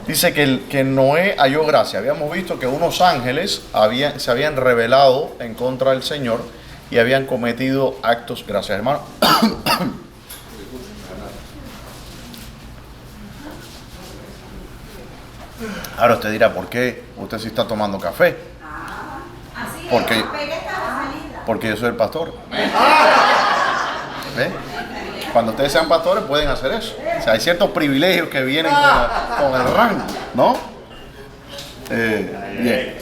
Dice que Noé halló gracia. Habíamos visto que unos ángeles se habían rebelado en contra del Señor y habían cometido actos. Gracias, hermano. Ahora usted dirá, ¿por qué usted sí está tomando café? Porque yo soy el pastor. ¿Ve? Cuando ustedes sean pastores pueden hacer eso. O sea, hay ciertos privilegios que vienen con el rango, ¿no? Bien.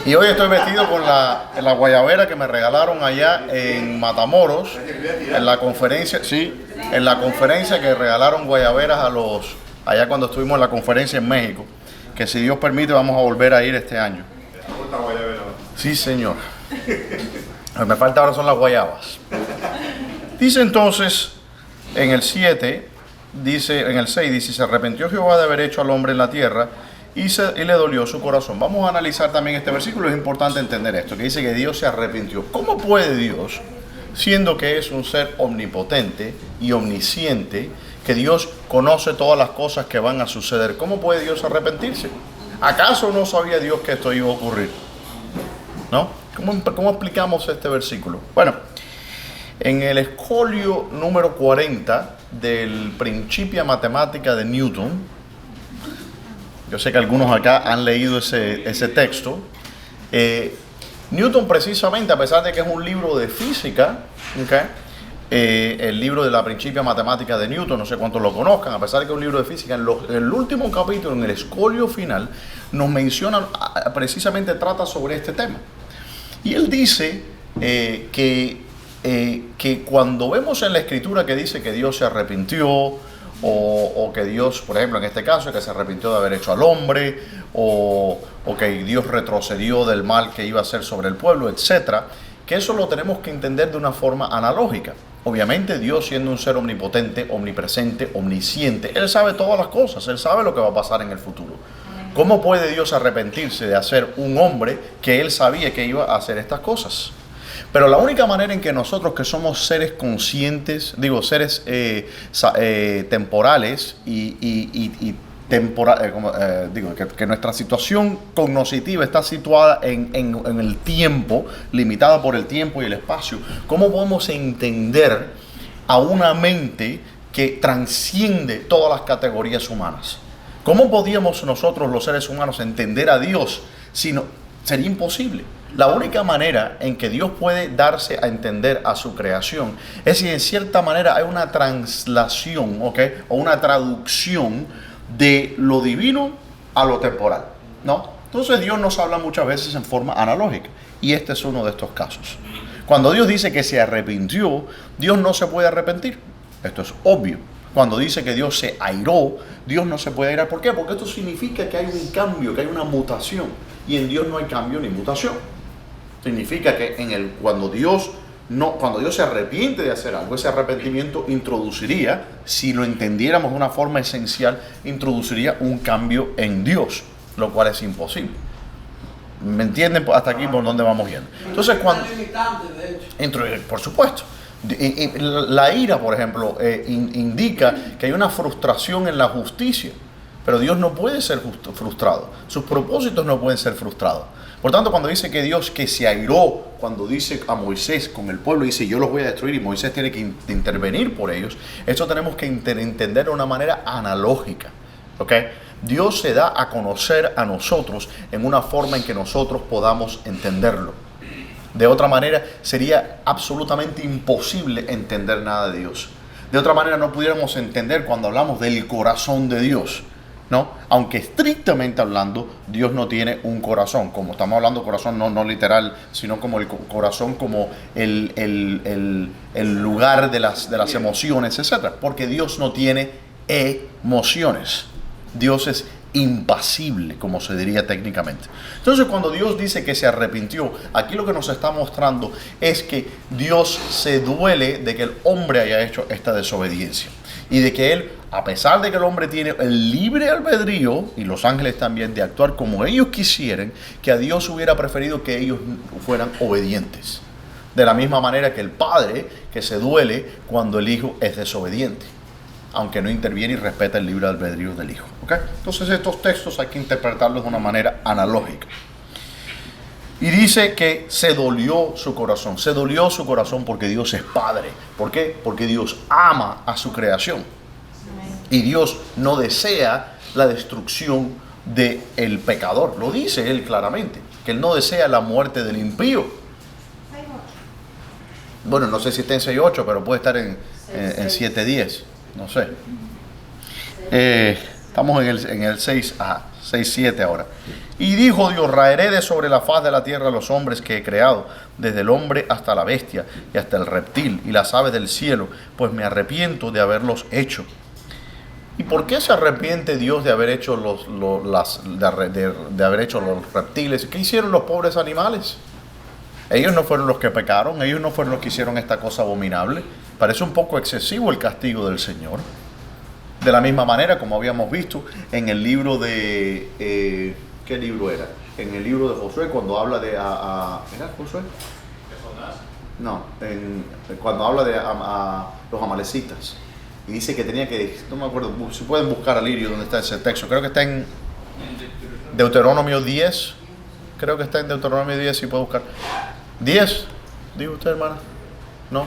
Y hoy estoy vestido con la guayabera que me regalaron allá en Matamoros, en la conferencia, sí, en la conferencia que regalaron guayaberas allá cuando estuvimos en la conferencia en México, que si Dios permite vamos a volver a ir este año. Sí, señor. Lo que me falta ahora son las guayabas. Dice entonces, en el 7, en el 6, dice, se arrepintió Jehová de haber hecho al hombre en la tierra y le dolió su corazón. Vamos a analizar también este versículo, es importante entender esto, que dice que Dios se arrepintió. ¿Cómo puede Dios, siendo que es un ser omnipotente y omnisciente, que Dios conoce todas las cosas que van a suceder, cómo puede Dios arrepentirse? ¿Acaso no sabía Dios que esto iba a ocurrir? ¿No? ¿Cómo explicamos este versículo? Bueno, en el escolio número 40 del Principia Mathematica de Newton, yo sé que algunos acá han leído ese texto, Newton precisamente, a pesar de que es un libro de física, ¿okay? El libro de la Principia Mathematica de Newton, no sé cuántos lo conozcan, a pesar de que es un libro de física, en el último capítulo, en el escolio final, nos menciona, precisamente trata sobre este tema. Y él dice que cuando vemos en la Escritura que dice que Dios se arrepintió, o que Dios, por ejemplo, en este caso, que se arrepintió de haber hecho al hombre, o que Dios retrocedió del mal que iba a hacer sobre el pueblo, etcétera, que eso lo tenemos que entender de una forma analógica. Obviamente Dios, siendo un ser omnipotente, omnipresente, omnisciente, Él sabe todas las cosas, Él sabe lo que va a pasar en el futuro. ¿Cómo puede Dios arrepentirse de hacer un hombre que Él sabía que iba a hacer estas cosas? Pero la única manera en que nosotros, que somos seres conscientes, seres temporales que nuestra situación cognitiva está situada en el tiempo, limitada por el tiempo y el espacio, ¿cómo podemos entender a una mente que trasciende todas las categorías humanas? ¿Cómo podíamos nosotros, los seres humanos, entender a Dios? Sería imposible. La única manera en que Dios puede darse a entender a su creación es si en cierta manera hay una translación, ¿okay? O una traducción de lo divino a lo temporal, ¿no? Entonces Dios nos habla muchas veces en forma analógica, y este es uno de estos casos. Cuando Dios dice que se arrepintió, Dios no se puede arrepentir. Esto es obvio. Cuando dice que Dios se airó, Dios no se puede airar. ¿Por qué? Porque esto significa que hay un cambio, que hay una mutación, y en Dios no hay cambio ni mutación. Significa que cuando Dios se arrepiente de hacer algo, ese arrepentimiento introduciría, si lo entendiéramos de una forma esencial, introduciría un cambio en Dios, lo cual es imposible. ¿Me entienden hasta aquí por dónde vamos viendo? Entonces, por supuesto, la ira, por ejemplo, indica que hay una frustración en la justicia, pero Dios no puede ser frustrado. Sus propósitos no pueden ser frustrados. Por tanto, cuando dice que Dios que se airó, cuando dice a Moisés con el pueblo, dice yo los voy a destruir y Moisés tiene que intervenir por ellos, esto tenemos que entender de una manera analógica, ¿ok? Dios se da a conocer a nosotros en una forma en que nosotros podamos entenderlo. De otra manera, sería absolutamente imposible entender nada de Dios. De otra manera, no pudiéramos entender cuando hablamos del corazón de Dios, ¿no? Aunque estrictamente hablando, Dios no tiene un corazón. Como estamos hablando corazón, no literal, sino como el corazón, como el lugar de las emociones, etc. Porque Dios no tiene emociones. Dios es impasible, como se diría técnicamente. Entonces, cuando Dios dice que se arrepintió, aquí lo que nos está mostrando es que Dios se duele de que el hombre haya hecho esta desobediencia, y de que Él, a pesar de que el hombre tiene el libre albedrío, y los ángeles también, de actuar como ellos quisieran, que a Dios hubiera preferido que ellos fueran obedientes. De la misma manera que el padre, que se duele cuando el hijo es desobediente. aunque no interviene y respeta el libre albedrío del Hijo. ¿Okay? Entonces estos textos hay que interpretarlos de una manera analógica. Y dice que se dolió su corazón porque Dios es Padre. ¿Por qué? Porque Dios ama a su creación. Y Dios no desea la destrucción del pecador. Lo dice Él claramente, que Él no desea la muerte del impío. Bueno, no sé si está en 6.8, pero puede estar en 7.10. No sé. Estamos en el 6.7 ahora. Y dijo Dios: raeré de sobre la faz de la tierra a los hombres que he creado, desde el hombre hasta la bestia y hasta el reptil y las aves del cielo, pues me arrepiento de haberlos hecho. ¿Y por qué se arrepiente Dios de haber hecho de haber hecho los reptiles? ¿Qué hicieron los pobres animales? Ellos no fueron los que pecaron, ellos no fueron los que hicieron esta cosa abominable. Parece un poco excesivo el castigo del Señor. De la misma manera, como habíamos visto en el libro de... ¿qué libro era? En el libro de Josué, cuando habla de... ¿Era Josué? No, cuando habla de los amalecitas. Y dice que tenía que... No me acuerdo, si pueden buscar a Lirio donde está ese texto. Creo que está en Deuteronomio 10. Creo que está en Deuteronomio 10, si puedo buscar. 10, ¿dijo usted, hermana? No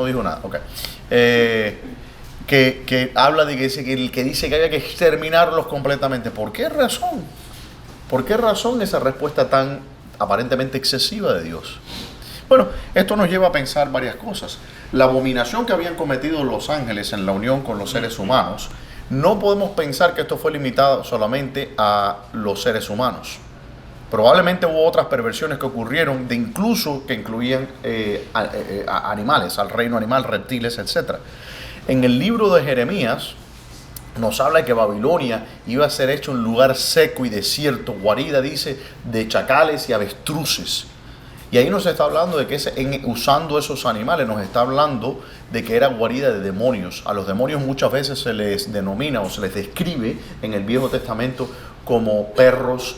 dijo nada, ok. Que habla de que dice que había que exterminarlos completamente. ¿Por qué razón? ¿Por qué razón esa respuesta tan aparentemente excesiva de Dios? Bueno, esto nos lleva a pensar varias cosas. La abominación que habían cometido los ángeles en la unión con los seres humanos, no podemos pensar que esto fue limitado solamente a los seres humanos. Probablemente hubo otras perversiones que ocurrieron, que incluían animales, al reino animal, reptiles, etc. En el libro de Jeremías nos habla de que Babilonia iba a ser hecho un lugar seco y desierto, guarida, dice, de chacales y avestruces. Y ahí nos está hablando de que usando esos animales, nos está hablando de que era guarida de demonios. A los demonios muchas veces se les denomina o se les describe en el Viejo Testamento como perros,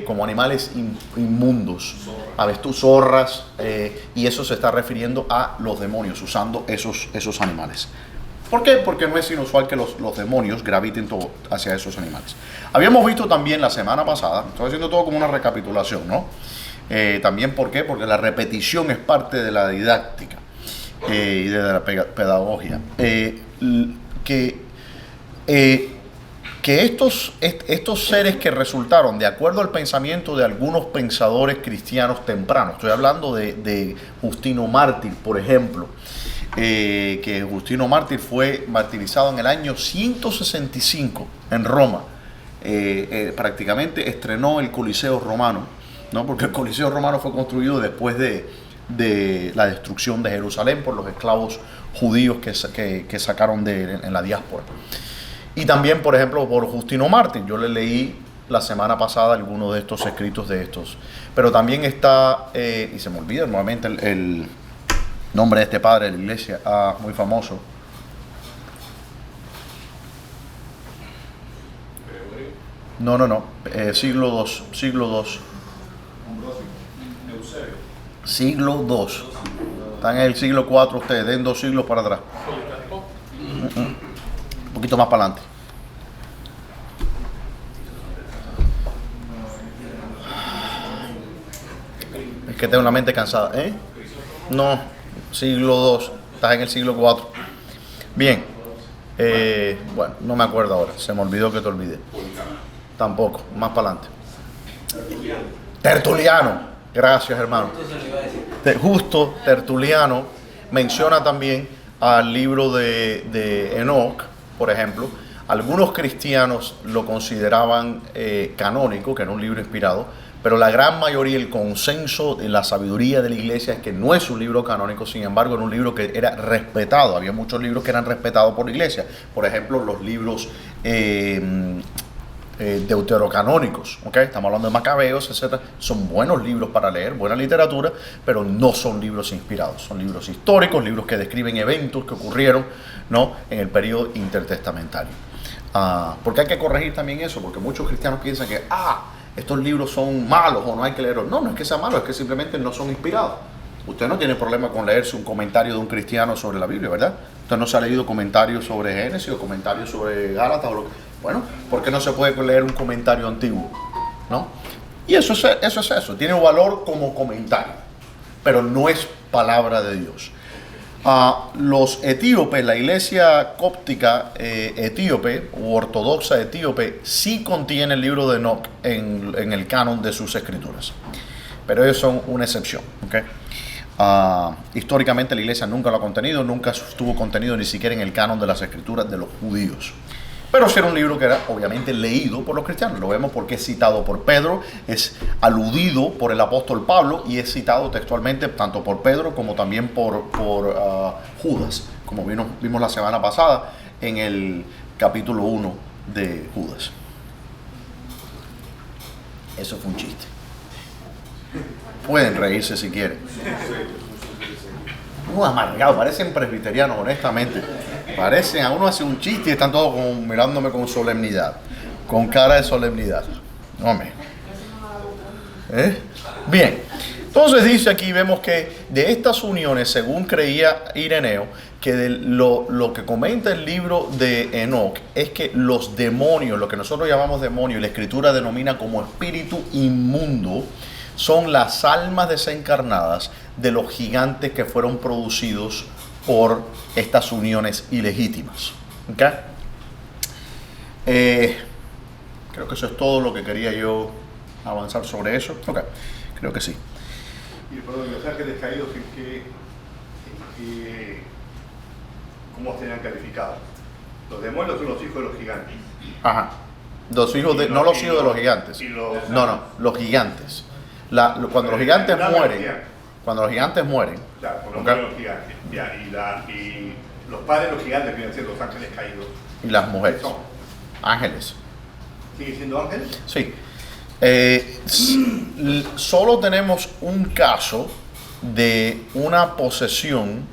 como animales inmundos, zorras, y eso se está refiriendo a los demonios, usando esos animales. ¿Por qué? Porque no es inusual que los demonios graviten hacia esos animales. Habíamos visto también la semana pasada, estoy haciendo todo como una recapitulación, ¿no? También, ¿por qué? Porque la repetición es parte de la didáctica y de la pedagogía. Que estos seres que resultaron, de acuerdo al pensamiento de algunos pensadores cristianos tempranos, estoy hablando de Justino Mártir, por ejemplo, que Justino Mártir fue martirizado en el año 165 en Roma. Prácticamente estrenó el Coliseo romano, ¿no? Porque el Coliseo romano fue construido después de la destrucción de Jerusalén por los esclavos judíos que sacaron en la diáspora. Y también, por ejemplo, por Justino Mártir. Yo le leí la semana pasada algunos de estos escritos de estos. Pero también está, y se me olvida nuevamente el nombre de este padre de la iglesia, muy famoso. No. Siglo II. Siglo II. Están en el siglo IV ustedes, den 2 siglos para atrás. Un poquito más para adelante. Es que tengo la mente cansada. No, siglo II. Estás en el siglo IV. Bien. Bueno, no me acuerdo ahora. Se me olvidó que te olvidé. Tampoco. Más para adelante. Tertuliano. Gracias, hermano. Justo Tertuliano menciona también al libro de Enoch, por ejemplo. Algunos cristianos lo consideraban canónico, que era un libro inspirado, pero la gran mayoría, el consenso de la sabiduría de la iglesia es que no es un libro canónico. Sin embargo, era un libro que era respetado. Había muchos libros que eran respetados por la iglesia. Por ejemplo, los libros deuterocanónicos, ¿okay? Estamos hablando de Macabeos, etc. Son buenos libros para leer, buena literatura, pero no son libros inspirados. Son libros históricos, libros que describen eventos que ocurrieron, ¿no?, en el periodo intertestamentario. Porque hay que corregir también eso, porque muchos cristianos piensan que estos libros son malos o no hay que leerlos. No es que sea malo, es que simplemente no son inspirados. Usted no tiene problema con leerse un comentario de un cristiano sobre la Biblia, ¿verdad? Usted no se ha leído comentarios sobre Génesis o comentarios sobre Gálatas. Bueno, ¿por qué no se puede leer un comentario antiguo? ¿No? Y eso es eso. Tiene valor como comentario, pero no es palabra de Dios. Los etíopes, la iglesia cóptica etíope u ortodoxa etíope, sí contiene el libro de Enoch en el canon de sus escrituras. Pero ellos son una excepción. ¿Okay? Históricamente la iglesia nunca lo ha contenido, nunca estuvo contenido ni siquiera en el canon de las escrituras de los judíos. Pero sí era un libro que era obviamente leído por los cristianos. Lo vemos porque es citado por Pedro, es aludido por el apóstol Pablo y es citado textualmente tanto por Pedro como también por Judas, como vimos la semana pasada en el capítulo 1 de Judas. Eso fue un chiste. Pueden reírse si quieren. Unos amargados, parecen presbiterianos, honestamente. Parecen, a uno hace un chiste y están todos como mirándome con solemnidad, con cara de solemnidad. Hombre. Bien, entonces dice aquí, vemos que de estas uniones, según creía Ireneo, que lo que comenta el libro de Enoch es que los demonios, lo que nosotros llamamos demonios, la escritura denomina como espíritu inmundo, son las almas desencarnadas de los gigantes que fueron producidos por estas uniones ilegítimas. ¿Okay? Creo que eso es todo lo que quería yo avanzar sobre eso. Okay. Creo que sí. Y perdón, los ángeles caídos, ¿cómo serían calificados? Los demonios son los hijos de los gigantes. Ajá. Los hijos de, no los hijos de los gigantes. No, los gigantes. Cuando los gigantes mueren. Cuando los gigantes mueren. Claro, por los gigantes. Ya, y los padres de los gigantes vienen siendo los ángeles caídos. Y las mujeres. ¿Son? Ángeles. ¿Sigue siendo ángeles? Sí. Solo tenemos un caso de una posesión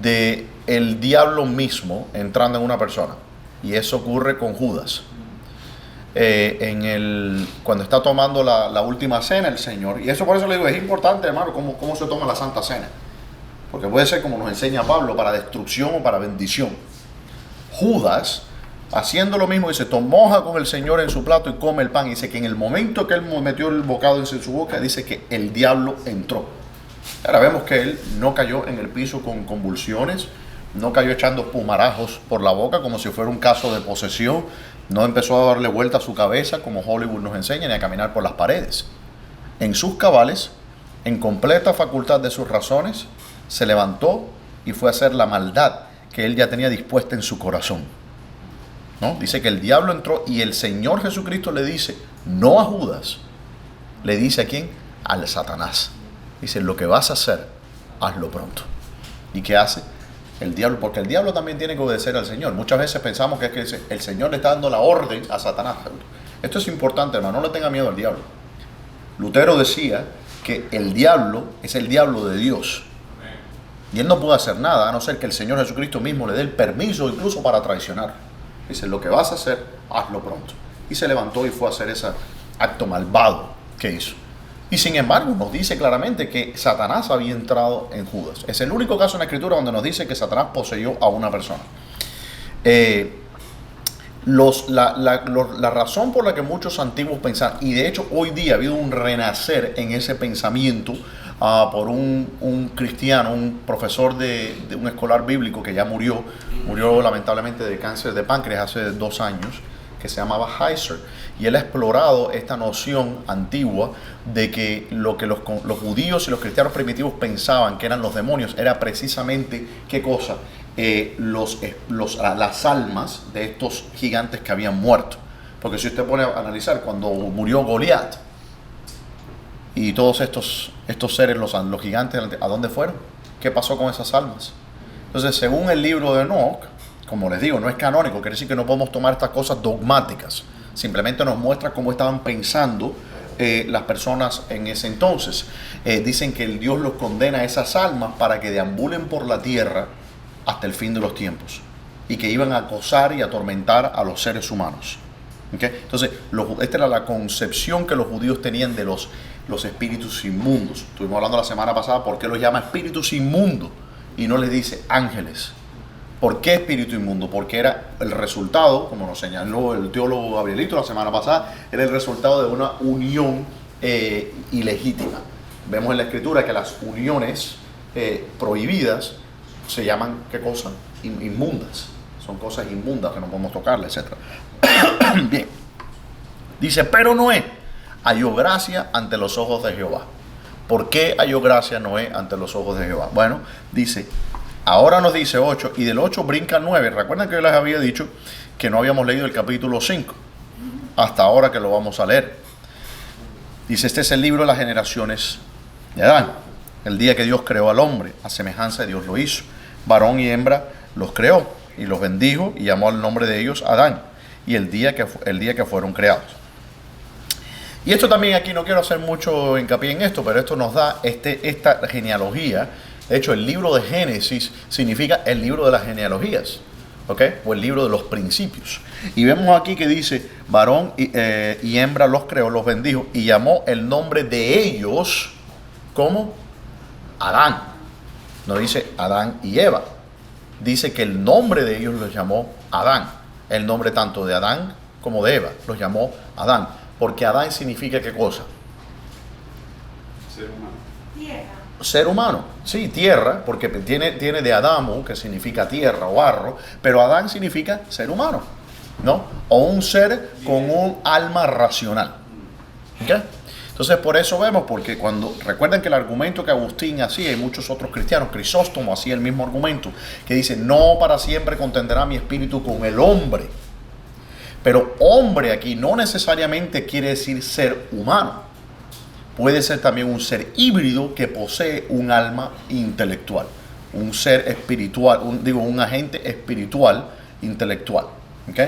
de el diablo mismo entrando en una persona. Y eso ocurre con Judas. Cuando está tomando la última cena el Señor, y eso por eso le digo, es importante, hermano, cómo se toma la Santa Cena, porque puede ser como nos enseña Pablo, para destrucción o para bendición. Judas, haciendo lo mismo, dice, moja con el Señor en su plato y come el pan, y dice que en el momento que él metió el bocado en su boca, dice que el diablo entró. Ahora vemos que él no cayó en el piso con convulsiones, no cayó echando pumarajos por la boca como si fuera un caso de posesión. No empezó a darle vuelta a su cabeza como Hollywood nos enseña, ni a caminar por las paredes. En sus cabales, en completa facultad de sus razones, se levantó y fue a hacer la maldad que él ya tenía dispuesta en su corazón. ¿No? Dice que el diablo entró y el Señor Jesucristo le dice, no a Judas, le dice a quién, al Satanás. Dice, lo que vas a hacer, hazlo pronto. ¿Y qué hace? El diablo, porque el diablo también tiene que obedecer al Señor. Muchas veces pensamos que es que el Señor le está dando la orden a Satanás. Esto es importante, hermano, no le tenga miedo al diablo. Lutero decía que el diablo es el diablo de Dios. Y él no puede hacer nada, a no ser que el Señor Jesucristo mismo le dé el permiso incluso para traicionar. Dice, lo que vas a hacer, hazlo pronto. Y se levantó y fue a hacer ese acto malvado que hizo. Y sin embargo nos dice claramente que Satanás había entrado en Judas. Es el único caso en la Escritura donde nos dice que Satanás poseyó a una persona. La razón por la que muchos antiguos pensaban, y de hecho hoy día ha habido un renacer en ese pensamiento por un cristiano, un profesor de un escolar bíblico que ya murió lamentablemente de cáncer de páncreas hace 2 años, que se llamaba Heiser, y él ha explorado esta noción antigua de que lo que los judíos y los cristianos primitivos pensaban que eran los demonios era precisamente, ¿qué cosa? Las almas de estos gigantes que habían muerto. Porque si usted pone a analizar, cuando murió Goliat y todos estos seres, los gigantes, ¿a dónde fueron? ¿Qué pasó con esas almas? Entonces, según el libro de Enoch, como les digo, no es canónico, quiere decir que no podemos tomar estas cosas dogmáticas. Simplemente nos muestra cómo estaban pensando las personas en ese entonces. Dicen que el Dios los condena a esas almas para que deambulen por la tierra hasta el fin de los tiempos, y que iban a acosar y atormentar a los seres humanos. ¿Okay? Entonces, esta era la concepción que los judíos tenían de los espíritus inmundos. Estuvimos hablando la semana pasada por qué los llama espíritus inmundos y no les dice ángeles. ¿Por qué espíritu inmundo? Porque era el resultado, como nos señaló el teólogo Gabrielito la semana pasada, era el resultado de una unión ilegítima. Vemos en la Escritura que las uniones prohibidas se llaman, ¿qué cosa? Inmundas. Son cosas inmundas que no podemos tocarle, etc. Bien. Dice, pero Noé halló gracia ante los ojos de Jehová. ¿Por qué halló gracia Noé ante los ojos de Jehová? Bueno, dice, ahora nos dice 8, y del 8 brinca al 9. Recuerden que yo les había dicho que no habíamos leído el capítulo 5. Hasta ahora que lo vamos a leer. Dice, este es el libro de las generaciones de Adán. El día que Dios creó al hombre, a semejanza de Dios lo hizo. Varón y hembra los creó, y los bendijo, y llamó al nombre de ellos Adán. Y el día que fueron creados. Y esto también aquí, no quiero hacer mucho hincapié en esto, pero esto nos da esta genealogía. De hecho, el libro de Génesis significa el libro de las genealogías, ¿ok? O el libro de los principios. Y vemos aquí que dice, varón y hembra los creó, los bendijo, y llamó el nombre de ellos, ¿cómo? Adán. No dice Adán y Eva. Dice que el nombre de ellos los llamó Adán. El nombre tanto de Adán como de Eva los llamó Adán. Porque Adán significa ¿qué cosa? Ser humano. Tierra. Ser humano, sí, tierra, porque tiene de Adamo, que significa tierra o barro, pero Adán significa ser humano, ¿no? O un ser con un alma racional. ¿Ok? Entonces por eso vemos, porque recuerden que el argumento que Agustín hacía y muchos otros cristianos, Crisóstomo hacía el mismo argumento, que dice, no para siempre contenderá mi espíritu con el hombre. Pero hombre aquí no necesariamente quiere decir ser humano. Puede ser también un ser híbrido que posee un alma intelectual. Un ser espiritual, un agente espiritual intelectual. ¿Ok?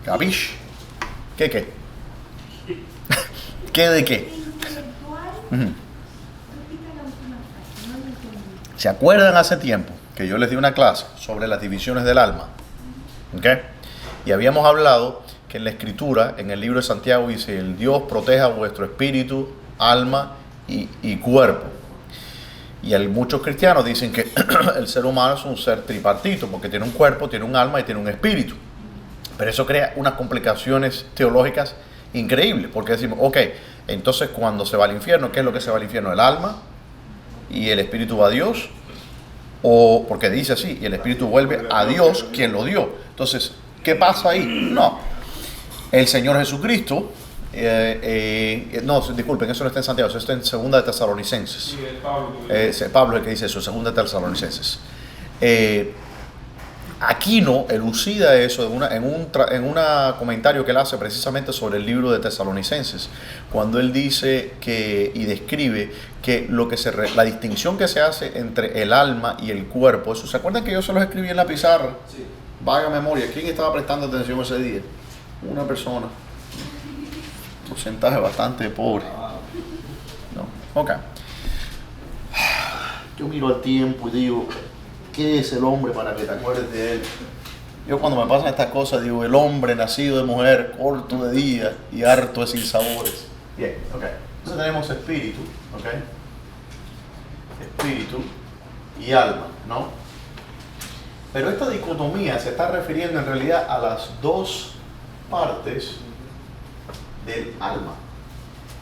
¿Capish? ¿Qué? ¿Qué de qué? Intelectual. Repita la última frase, no lo entendí. ¿Se acuerdan hace tiempo que yo les di una clase sobre las divisiones del alma? ¿Ok? Y habíamos hablado que en la Escritura, en el libro de Santiago, dice, el Dios proteja vuestro espíritu, alma y cuerpo. Y muchos cristianos dicen que el ser humano es un ser tripartito, porque tiene un cuerpo, tiene un alma y tiene un espíritu. Pero eso crea unas complicaciones teológicas increíbles, porque decimos, ok, entonces cuando se va al infierno, ¿qué es lo que se va al infierno? ¿El alma? ¿Y el espíritu va a Dios? O porque dice así, y el espíritu vuelve a Dios, quien lo dio. Entonces, ¿qué pasa ahí? No. El Señor Jesucristo, no, disculpen, eso no está en Santiago, eso está en 2 de Tesalonicenses. Sí, es Pablo. Pablo es el que dice eso, 2 de Tesalonicenses. Aquino elucida eso en un comentario que él hace precisamente sobre el libro de Tesalonicenses, cuando él dice y describe que la distinción que se hace entre el alma y el cuerpo, eso, ¿se acuerdan que yo se los escribí en la pizarra? Sí. Vaga memoria. ¿Quién estaba prestando atención ese día? Una persona. Porcentaje bastante pobre. ¿No? Ok. Yo miro al tiempo y digo, ¿qué es el hombre para que te acuerdes de él? Yo cuando me pasan estas cosas digo, el hombre nacido de mujer, corto de día y harto de sinsabores. Bien, ok. Entonces tenemos espíritu, ok. Espíritu y alma, ¿no? Pero esta dicotomía se está refiriendo en realidad a las dos partes del alma.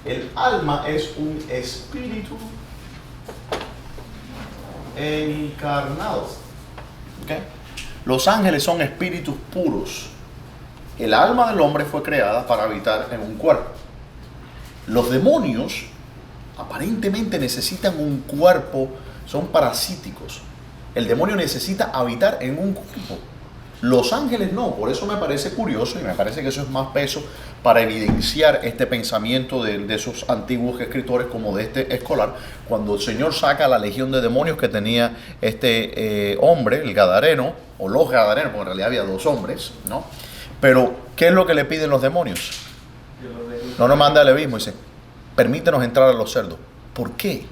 El alma es un espíritu encarnado. ¿Okay? Los ángeles son espíritus puros. El alma del hombre fue creada para habitar en un cuerpo. Los demonios aparentemente necesitan un cuerpo, son parasíticos. El demonio necesita habitar en un cuerpo. Los ángeles no. Por eso me parece curioso y me parece que eso es más peso para evidenciar este pensamiento de esos antiguos escritores como de este escolar, cuando el Señor saca la legión de demonios que tenía este hombre, el Gadareno, o los Gadarenos, porque en realidad había dos hombres, ¿no? Pero, ¿qué es lo que le piden los demonios? No nos manda el levismo, dice, permítenos entrar a los cerdos. ¿Por qué?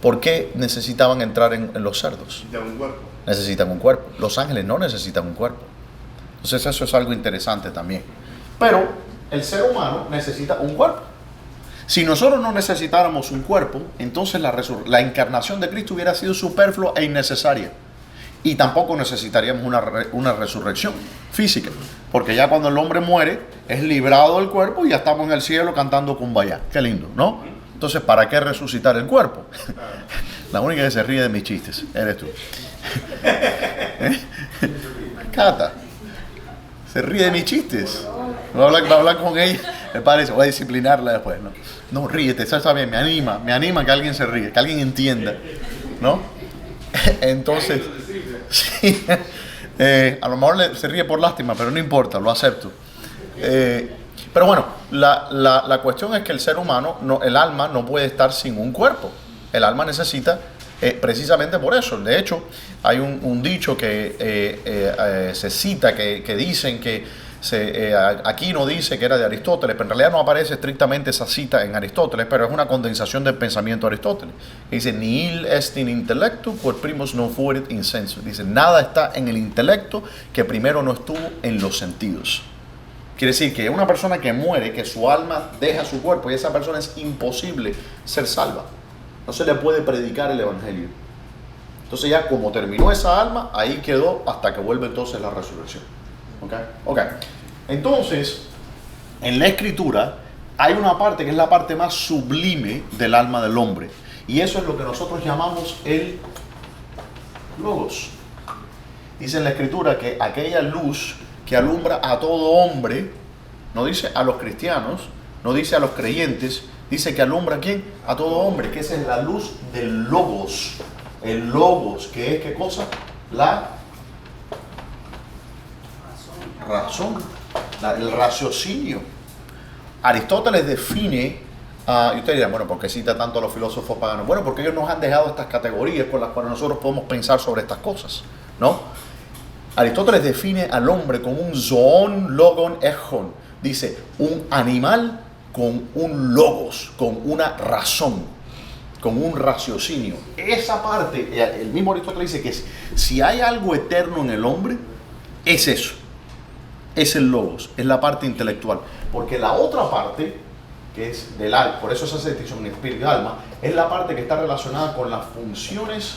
¿Por qué necesitaban entrar en los cerdos? Necesitan un cuerpo. Necesitan un cuerpo. Los ángeles no necesitan un cuerpo. Entonces eso es algo interesante también. Pero el ser humano necesita un cuerpo. Si nosotros no necesitáramos un cuerpo, entonces la encarnación de Cristo hubiera sido superflua e innecesaria. Y tampoco necesitaríamos una resurrección física, porque ya cuando el hombre muere, es librado del cuerpo y ya estamos en el cielo cantando Kumbaya. Qué lindo, ¿no? Entonces, ¿para qué resucitar el cuerpo? La única que se ríe de mis chistes eres tú. ¿Eh? Cata, se ríe de mis chistes. Va a hablar con ella, me parece, voy a disciplinarla después. No, ríete, eso está bien, me anima que alguien se ríe, que alguien entienda, ¿no? Entonces, sí, a lo mejor se ríe por lástima, pero no importa, lo acepto. Pero bueno, la cuestión es que el ser humano, el alma no puede estar sin un cuerpo. El alma necesita, precisamente por eso. De hecho, hay un dicho que se cita, que dicen que aquí no dice que era de Aristóteles, pero en realidad no aparece estrictamente esa cita en Aristóteles, pero es una condensación del pensamiento de Aristóteles. Dice, nihil est in intellectu, quod primus non fuerit in sensu. Dice, nada está en el intelecto que primero no estuvo en los sentidos. Quiere decir que una persona que muere, que su alma deja su cuerpo, y esa persona es imposible ser salva. No se le puede predicar el evangelio. Entonces ya como terminó esa alma, ahí quedó hasta que vuelve entonces la resurrección. ¿Ok? Entonces, en la escritura hay una parte que es la parte más sublime del alma del hombre. Y eso es lo que nosotros llamamos el logos. Dice en la escritura que aquella luz que alumbra a todo hombre, no dice a los cristianos, no dice a los creyentes, dice que alumbra ¿a quién? A todo hombre, que esa es la luz del logos. El logos, que es ¿qué cosa? La razón, el raciocinio. Aristóteles define, y ustedes dirán, bueno, ¿por qué cita tanto a los filósofos paganos? Bueno, porque ellos nos han dejado estas categorías con las cuales nosotros podemos pensar sobre estas cosas, ¿no? Aristóteles define al hombre como un zoon logon echon. Dice, un animal con un logos, con una razón, con un raciocinio. Esa parte, el mismo Aristóteles dice que si hay algo eterno en el hombre, es eso. Es el logos, es la parte intelectual. Porque la otra parte, que es del alma, por eso se hace distinción en espíritu y alma, es la parte que está relacionada con las funciones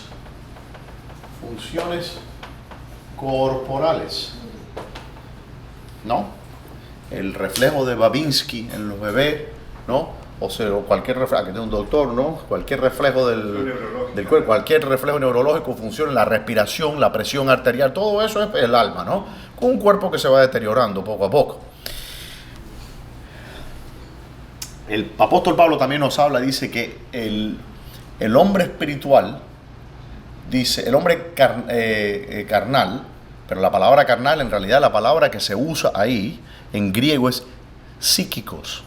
corporales, ¿no? El reflejo de Babinski en los bebés, ¿no? O sea, o cualquier reflejo, aquí tengo un doctor, ¿no? Cualquier reflejo del cuerpo, cualquier reflejo neurológico funciona, la respiración, la presión arterial, todo eso es el alma, ¿no? Con un cuerpo que se va deteriorando poco a poco. El apóstol Pablo también nos habla, dice que el hombre espiritual, dice, el hombre carnal, pero la palabra carnal, en realidad la palabra que se usa ahí en griego es psíquicos.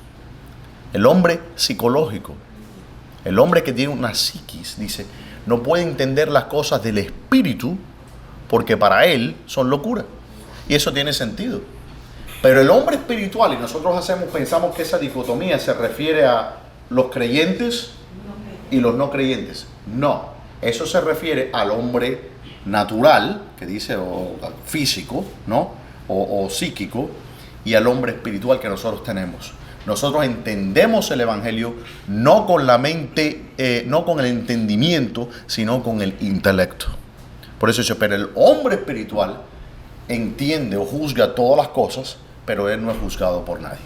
El hombre psicológico, el hombre que tiene una psiquis, dice, no puede entender las cosas del espíritu porque para él son locura. Y eso tiene sentido. Pero el hombre espiritual, y nosotros pensamos que esa dicotomía se refiere a los creyentes y los no creyentes. No, eso se refiere al hombre natural, que dice, o físico, ¿no? O psíquico, y al hombre espiritual que nosotros tenemos. Nosotros entendemos el evangelio no con la mente, no con el entendimiento, sino con el intelecto. Por eso dice, pero el hombre espiritual entiende o juzga todas las cosas, pero él no es juzgado por nadie.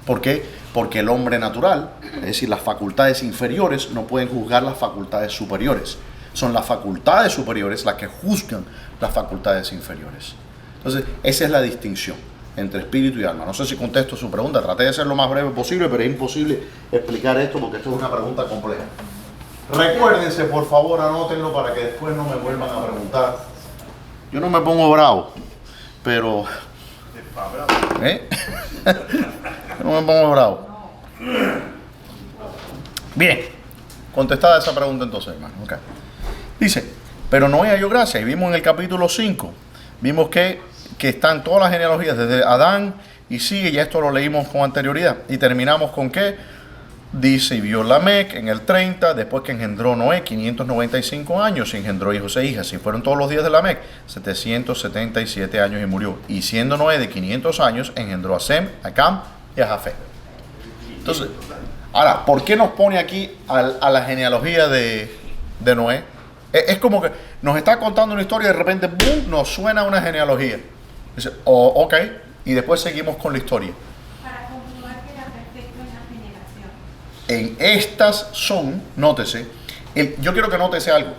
¿Por qué? Porque el hombre natural, es decir, las facultades inferiores no pueden juzgar las facultades superiores. Son las facultades superiores las que juzgan las facultades inferiores. Entonces, esa es la distinción entre espíritu y alma. No sé si contesto su pregunta, traté de ser lo más breve posible, pero es imposible explicar esto porque esto es una pregunta compleja. Recuérdense, por favor, anótenlo para que después no me vuelvan a preguntar. Yo no me pongo bravo, pero... Yo no me pongo bravo. Bien, contestada esa pregunta entonces, hermano. Okay. Dice, pero Noé halló gracia, y vimos en el capítulo 5, vimos que están todas las genealogías desde Adán y sigue, ya esto lo leímos con anterioridad, y terminamos con que dice, y vio Lamec en el 30, después que engendró Noé 595 años, y engendró hijos e hijas, y fueron todos los días de Lamec 777 años y murió, y siendo Noé de 500 años, engendró a Sem, a Cam y a Jafet. Entonces, ahora, ¿por qué nos pone aquí a la genealogía de Noé? Es como que nos está contando una historia y de repente, ¡boom!, nos suena una genealogía. Dice, oh, ok, y después seguimos con la historia. Para comprobar que era perfecto en la generación. En estas son, nótese, yo quiero que nótese algo.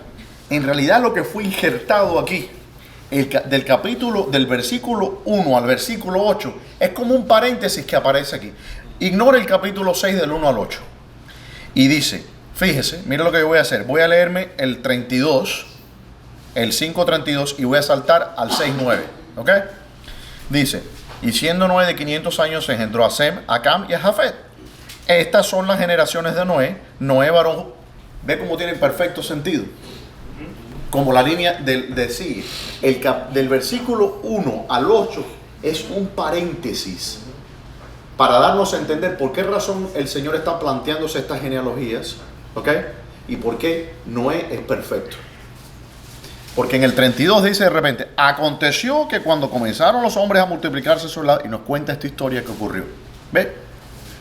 En realidad lo que fue injertado aquí, del versículo 1 al versículo 8, es como un paréntesis que aparece aquí. Ignore el capítulo 6 del 1 al 8. Y dice, fíjese, mire lo que yo voy a hacer. Voy a leerme el 32, el 5:32 y voy a saltar al 6:9. ¿Ok? Dice, y siendo Noé de 500 años engendró a Sem, a Cam y a Jafet. Estas son las generaciones de Noé. Noé varón, ve cómo tiene perfecto sentido. Como la línea de sigue. Del versículo 1 al 8 es un paréntesis para darnos a entender por qué razón el Señor está planteándose estas genealogías, ¿ok? Y por qué Noé es perfecto. Porque en el 32 dice de repente, aconteció que cuando comenzaron los hombres a multiplicarse sobre la... Y nos cuenta esta historia que ocurrió. ¿Ve?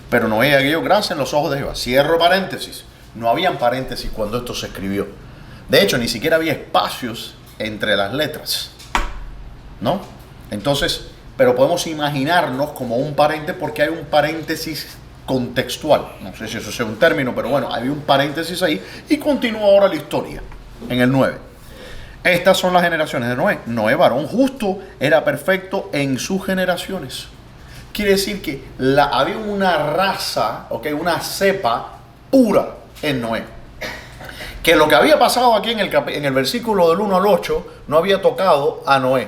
Pero Noé halló gracia en los ojos de Jehová. Cierro paréntesis. No habían paréntesis cuando esto se escribió. De hecho, ni siquiera había espacios entre las letras. ¿No? Entonces, pero podemos imaginarnos como un paréntesis porque hay un paréntesis contextual. No sé si eso sea un término, pero bueno, había un paréntesis ahí y continúa ahora la historia en el 9. Estas son las generaciones de Noé. Noé, varón justo, era perfecto en sus generaciones. Quiere decir que había una raza, ¿okay?, una cepa pura en Noé. Que lo que había pasado aquí en el versículo del 1 al 8 no había tocado a Noé.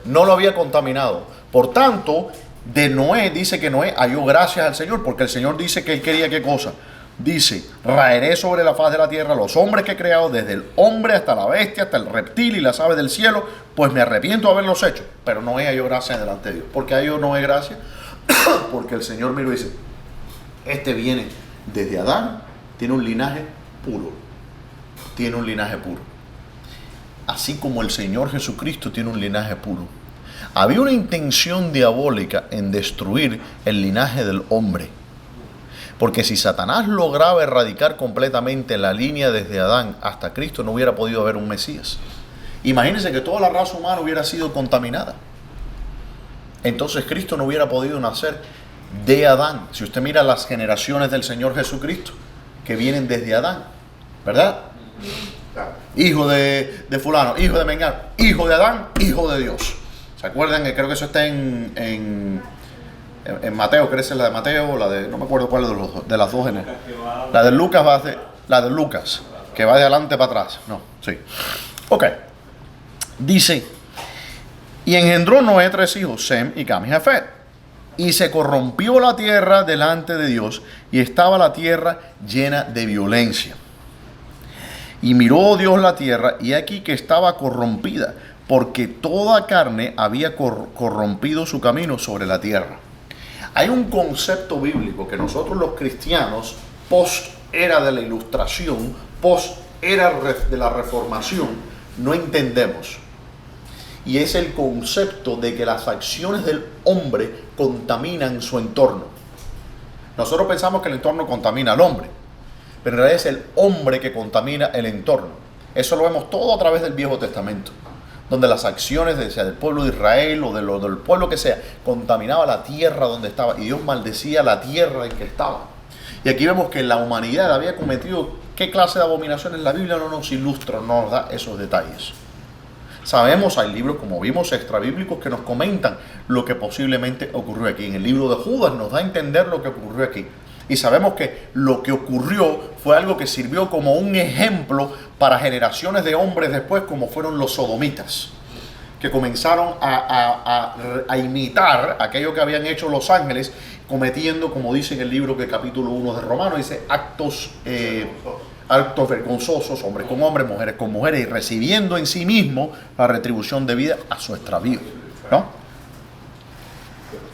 No lo había contaminado. Por tanto, de Noé dice que Noé halló gracias al Señor, porque el Señor dice que él quería ¿qué cosa? Dice, raeré sobre la faz de la tierra los hombres que he creado, desde el hombre hasta la bestia, hasta el reptil y las aves del cielo, pues me arrepiento de haberlos hecho. Pero Noé halló gracia delante de Dios. ¿Por qué halló Noé gracia? Porque el Señor miró y dice, este viene desde Adán, tiene un linaje puro. Tiene un linaje puro. Así como el Señor Jesucristo tiene un linaje puro. Había una intención diabólica en destruir el linaje del hombre. Porque si Satanás lograba erradicar completamente la línea desde Adán hasta Cristo, no hubiera podido haber un Mesías. Imagínense que toda la raza humana hubiera sido contaminada. Entonces Cristo no hubiera podido nacer de Adán. Si usted mira las generaciones del Señor Jesucristo, que vienen desde Adán, ¿verdad? Hijo de fulano, hijo de Mengano, hijo de Adán, hijo de Dios. ¿Se acuerdan? Creo que eso está en Mateo, creo que es la de Mateo, la de, no me acuerdo cuál de las dos genes. La de Lucas la de Lucas, que va de adelante para atrás. No, sí. Ok. Dice, y engendró Noé 3 hijos, Sem y Cam y Jafet. Y se corrompió la tierra delante de Dios, y estaba la tierra llena de violencia. Y miró Dios la tierra, y aquí que estaba corrompida, porque toda carne había corrompido su camino sobre la tierra. Hay un concepto bíblico que nosotros los cristianos, post era de la Ilustración, post era de la Reformación, no entendemos. Y es el concepto de que las acciones del hombre contaminan su entorno. Nosotros pensamos que el entorno contamina al hombre, pero en realidad es el hombre que contamina el entorno. Eso lo vemos todo a través del Viejo Testamento, donde las acciones del pueblo de Israel o del pueblo que sea, contaminaba la tierra donde estaba, y Dios maldecía la tierra en que estaba. Y aquí vemos que la humanidad había cometido qué clase de abominaciones. La Biblia no nos ilustra, no nos da esos detalles. Sabemos, hay libros, como vimos, extrabíblicos que nos comentan lo que posiblemente ocurrió aquí. En el libro de Judas nos da a entender lo que ocurrió aquí. Y sabemos que lo que ocurrió fue algo que sirvió como un ejemplo para generaciones de hombres después, como fueron los sodomitas, que comenzaron a imitar aquello que habían hecho los ángeles, cometiendo, como dice en el libro de capítulo 1 de Romanos, dice actos vergonzosos, hombres con hombres, mujeres con mujeres, y recibiendo en sí mismo la retribución debida a su extravío, ¿no?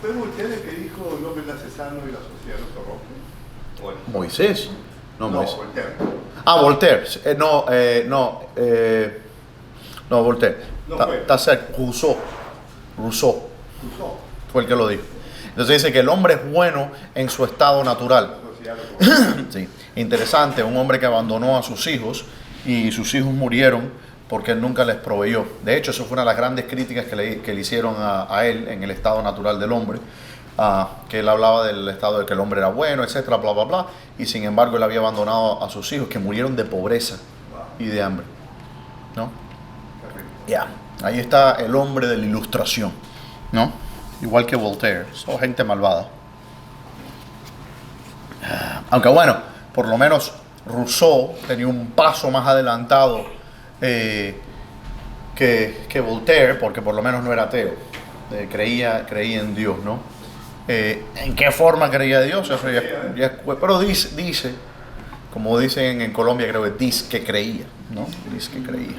¿Fue Voltaire el que dijo el hombre nace sano y la sociedad no se rompe? Bueno. Moisés. No, Moisés. Voltaire. Voltaire. No, Voltaire. No fue. Está cerca. Rousseau fue el que lo dijo. Entonces dice que el hombre es bueno en su estado natural. Sí, interesante, un hombre que abandonó a sus hijos y sus hijos murieron porque él nunca les proveyó. De hecho, eso fue una de las grandes críticas que le hicieron a él en el estado natural del hombre, que él hablaba del estado de que el hombre era bueno, etcétera, bla, bla, bla, y sin embargo él había abandonado a sus hijos que murieron de pobreza y de hambre, ¿no? Ya, ahí está el hombre de la ilustración, ¿no? Igual que Voltaire, son gente malvada. Aunque bueno, por lo menos Rousseau tenía un paso más adelantado que Voltaire, porque por lo menos no era ateo, creía en Dios, ¿no? ¿En qué forma creía Dios? Eso pero dice, como dicen en Colombia, creo que dice que creía, ¿no? Dice que creía.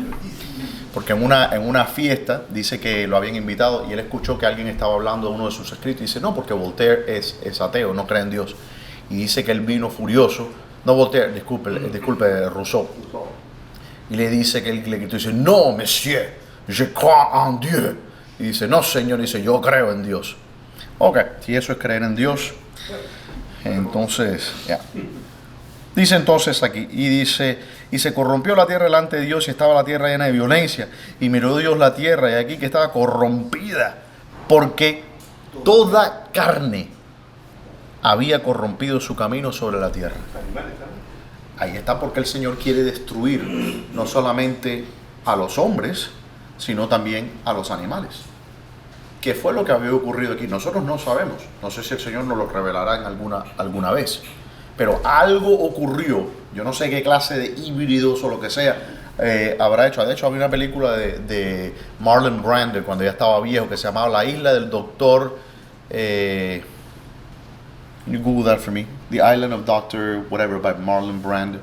Porque en una fiesta dice que lo habían invitado y él escuchó que alguien estaba hablando de uno de sus escritos y dice, no, porque Voltaire es ateo, no cree en Dios. Y dice que él vino furioso, no Voltaire, disculpe Rousseau. Y le dice que él le gritó y dice, no, monsieur, je crois en Dieu. Y dice, no, señor, dice, yo creo en Dios. Ok, si eso es creer en Dios, entonces, ya. Dice entonces aquí, y dice, y se corrompió la tierra delante de Dios y estaba la tierra llena de violencia. Y miró Dios la tierra y aquí que estaba corrompida, porque toda carne había corrompido su camino sobre la tierra. Ahí está porque el Señor quiere destruir no solamente a los hombres, sino también a los animales. ¿Qué fue lo que había ocurrido aquí? Nosotros no sabemos. No sé si el Señor nos lo revelará en alguna vez. Pero algo ocurrió. Yo no sé qué clase de híbridos o lo que sea habrá hecho. De hecho, había una película de Marlon Brando cuando ya estaba viejo que se llamaba La Isla del Doctor... Can you Google that for me? The Island of Dr. Whatever by Marlon Brando.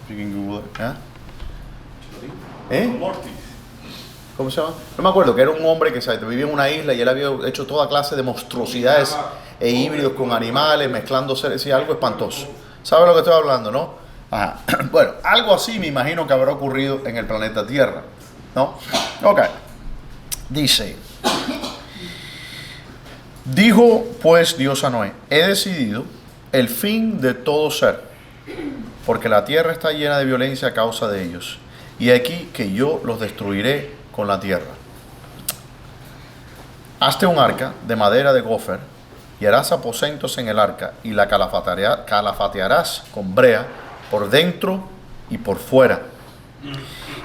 You can Google it. Mortis. ¿Cómo se llama? No me acuerdo, que era un hombre que vivía en una isla y él había hecho toda clase de monstruosidades e híbridos con animales, mezclando seres, y algo espantoso. ¿Sabe lo que estoy hablando, no? Ajá. Bueno, algo así me imagino que habrá ocurrido en el planeta Tierra, ¿no? Ok. Dice... Dijo pues Dios a Noé, he decidido el fin de todo ser, porque la tierra está llena de violencia a causa de ellos, y aquí que yo los destruiré con la tierra. Hazte un arca de madera de gofer, y harás aposentos en el arca, y la calafatearás con brea por dentro y por fuera.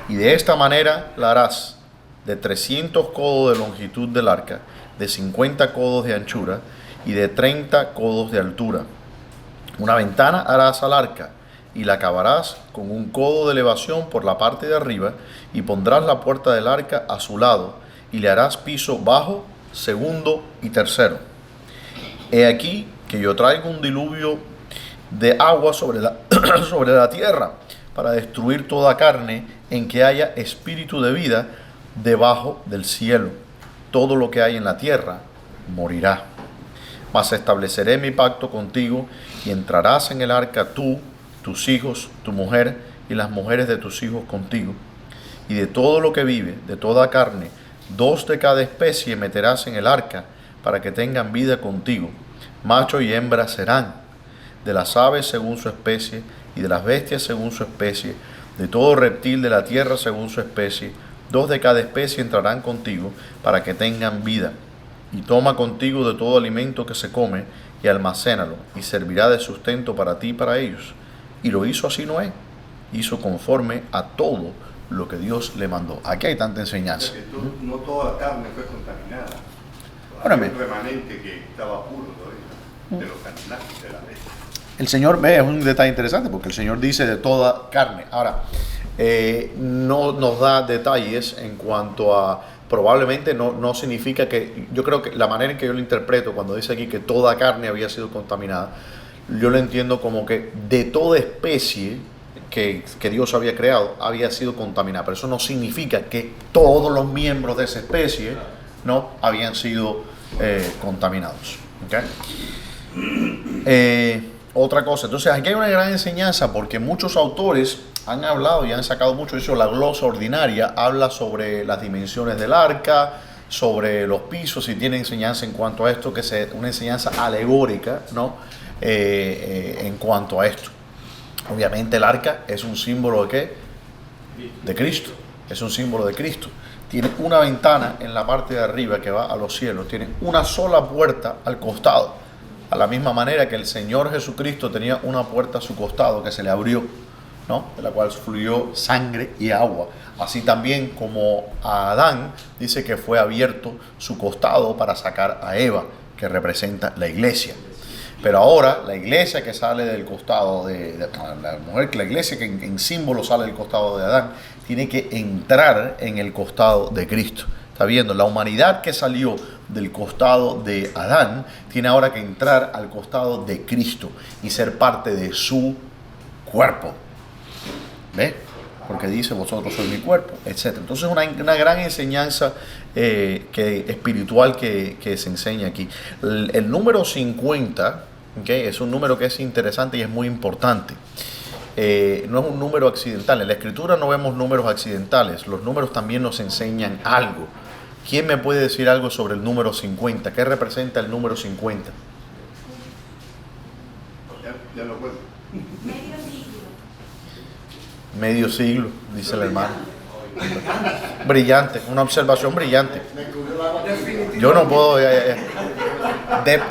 Y de esta manera la harás de 300 codos de longitud del arca, de 50 codos de anchura y de 30 codos de altura. Una ventana harás al arca y la acabarás con un codo de elevación por la parte de arriba y pondrás la puerta del arca a su lado y le harás piso bajo, segundo y tercero. He aquí que yo traigo un diluvio de agua sobre la tierra para destruir toda carne en que haya espíritu de vida debajo del cielo. Todo lo que hay en la tierra morirá. Mas estableceré mi pacto contigo y entrarás en el arca tú, tus hijos, tu mujer y las mujeres de tus hijos contigo. Y de todo lo que vive, de toda carne, 2 de cada especie meterás en el arca para que tengan vida contigo. Macho y hembra serán, de las aves según su especie y de las bestias según su especie, de todo reptil de la tierra según su especie. 2 de cada especie entrarán contigo para que tengan vida. Y toma contigo de todo alimento que se come y almacénalo, y servirá de sustento para ti y para ellos. Y lo hizo así Noé. Hizo conforme a todo lo que Dios le mandó. Aquí hay tanta enseñanza. No toda la carne fue contaminada. Órale. Hay un remanente que estaba puro todavía, de los animales, de la bestia. El Señor ve, es un detalle interesante, porque el Señor dice de toda carne. Ahora, no nos da detalles en cuanto a, probablemente no significa que, yo creo que la manera en que yo lo interpreto cuando dice aquí que toda carne había sido contaminada, yo lo entiendo como que de toda especie que Dios había creado había sido contaminada, pero eso no significa que todos los miembros de esa especie no habían sido contaminados. ¿Okay? Otra cosa, entonces aquí hay una gran enseñanza porque muchos autores han hablado y han sacado mucho de eso. La glosa ordinaria habla sobre las dimensiones del arca, sobre los pisos, y tiene enseñanza en cuanto a esto, que es una enseñanza alegórica, ¿no? En cuanto a esto. Obviamente el arca es un símbolo de ¿qué? De Cristo. Es un símbolo de Cristo. Tiene una ventana en la parte de arriba que va a los cielos. Tiene una sola puerta al costado. A la misma manera que el Señor Jesucristo tenía una puerta a su costado que se le abrió, ¿no? De la cual fluyó sangre y agua. Así también como a Adán dice que fue abierto su costado para sacar a Eva, que representa la iglesia. Pero ahora la iglesia que sale del costado la iglesia que en símbolo sale del costado de Adán, tiene que entrar en el costado de Cristo. ¿Está viendo? La humanidad que salió del costado de Adán tiene ahora que entrar al costado de Cristo y ser parte de su cuerpo. ¿Ve? Porque dice, vosotros sois mi cuerpo, etc. Entonces una gran enseñanza espiritual que se enseña aquí. El número 50, ¿okay? Es un número que es interesante y es muy importante. No es un número accidental. En la Escritura no vemos números accidentales. Los números también nos enseñan algo. ¿Quién me puede decir algo sobre el número 50? ¿Qué representa el número 50? Ya lo puedo. Medio siglo. Medio siglo, dice el hermano. Brillante, una observación brillante. Yo no puedo,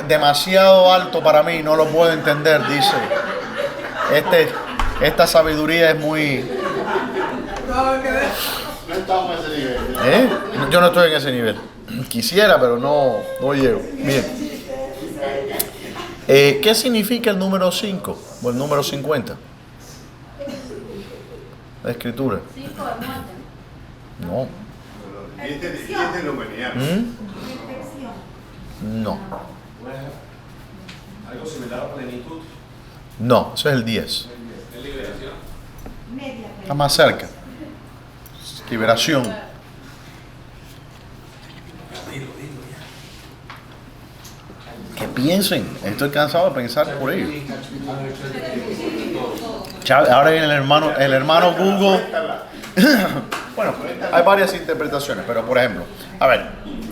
demasiado alto para mí, no lo puedo entender, dice. Esta sabiduría es muy... No estamos en ese nivel. Yo no estoy en ese nivel. Quisiera, pero no llego. Bien. ¿Qué significa el número 5 o el número 50? La Escritura. 5 de muerte. No. Y este es la humanidad. Perfección. No. Algo similar a plenitud. No, eso es el 10. Es liberación. Media. Está más cerca. Liberación. Que piensen. Estoy cansado de pensar por ello. Ahora viene el hermano Google. Bueno, hay varias interpretaciones, pero por ejemplo, a ver,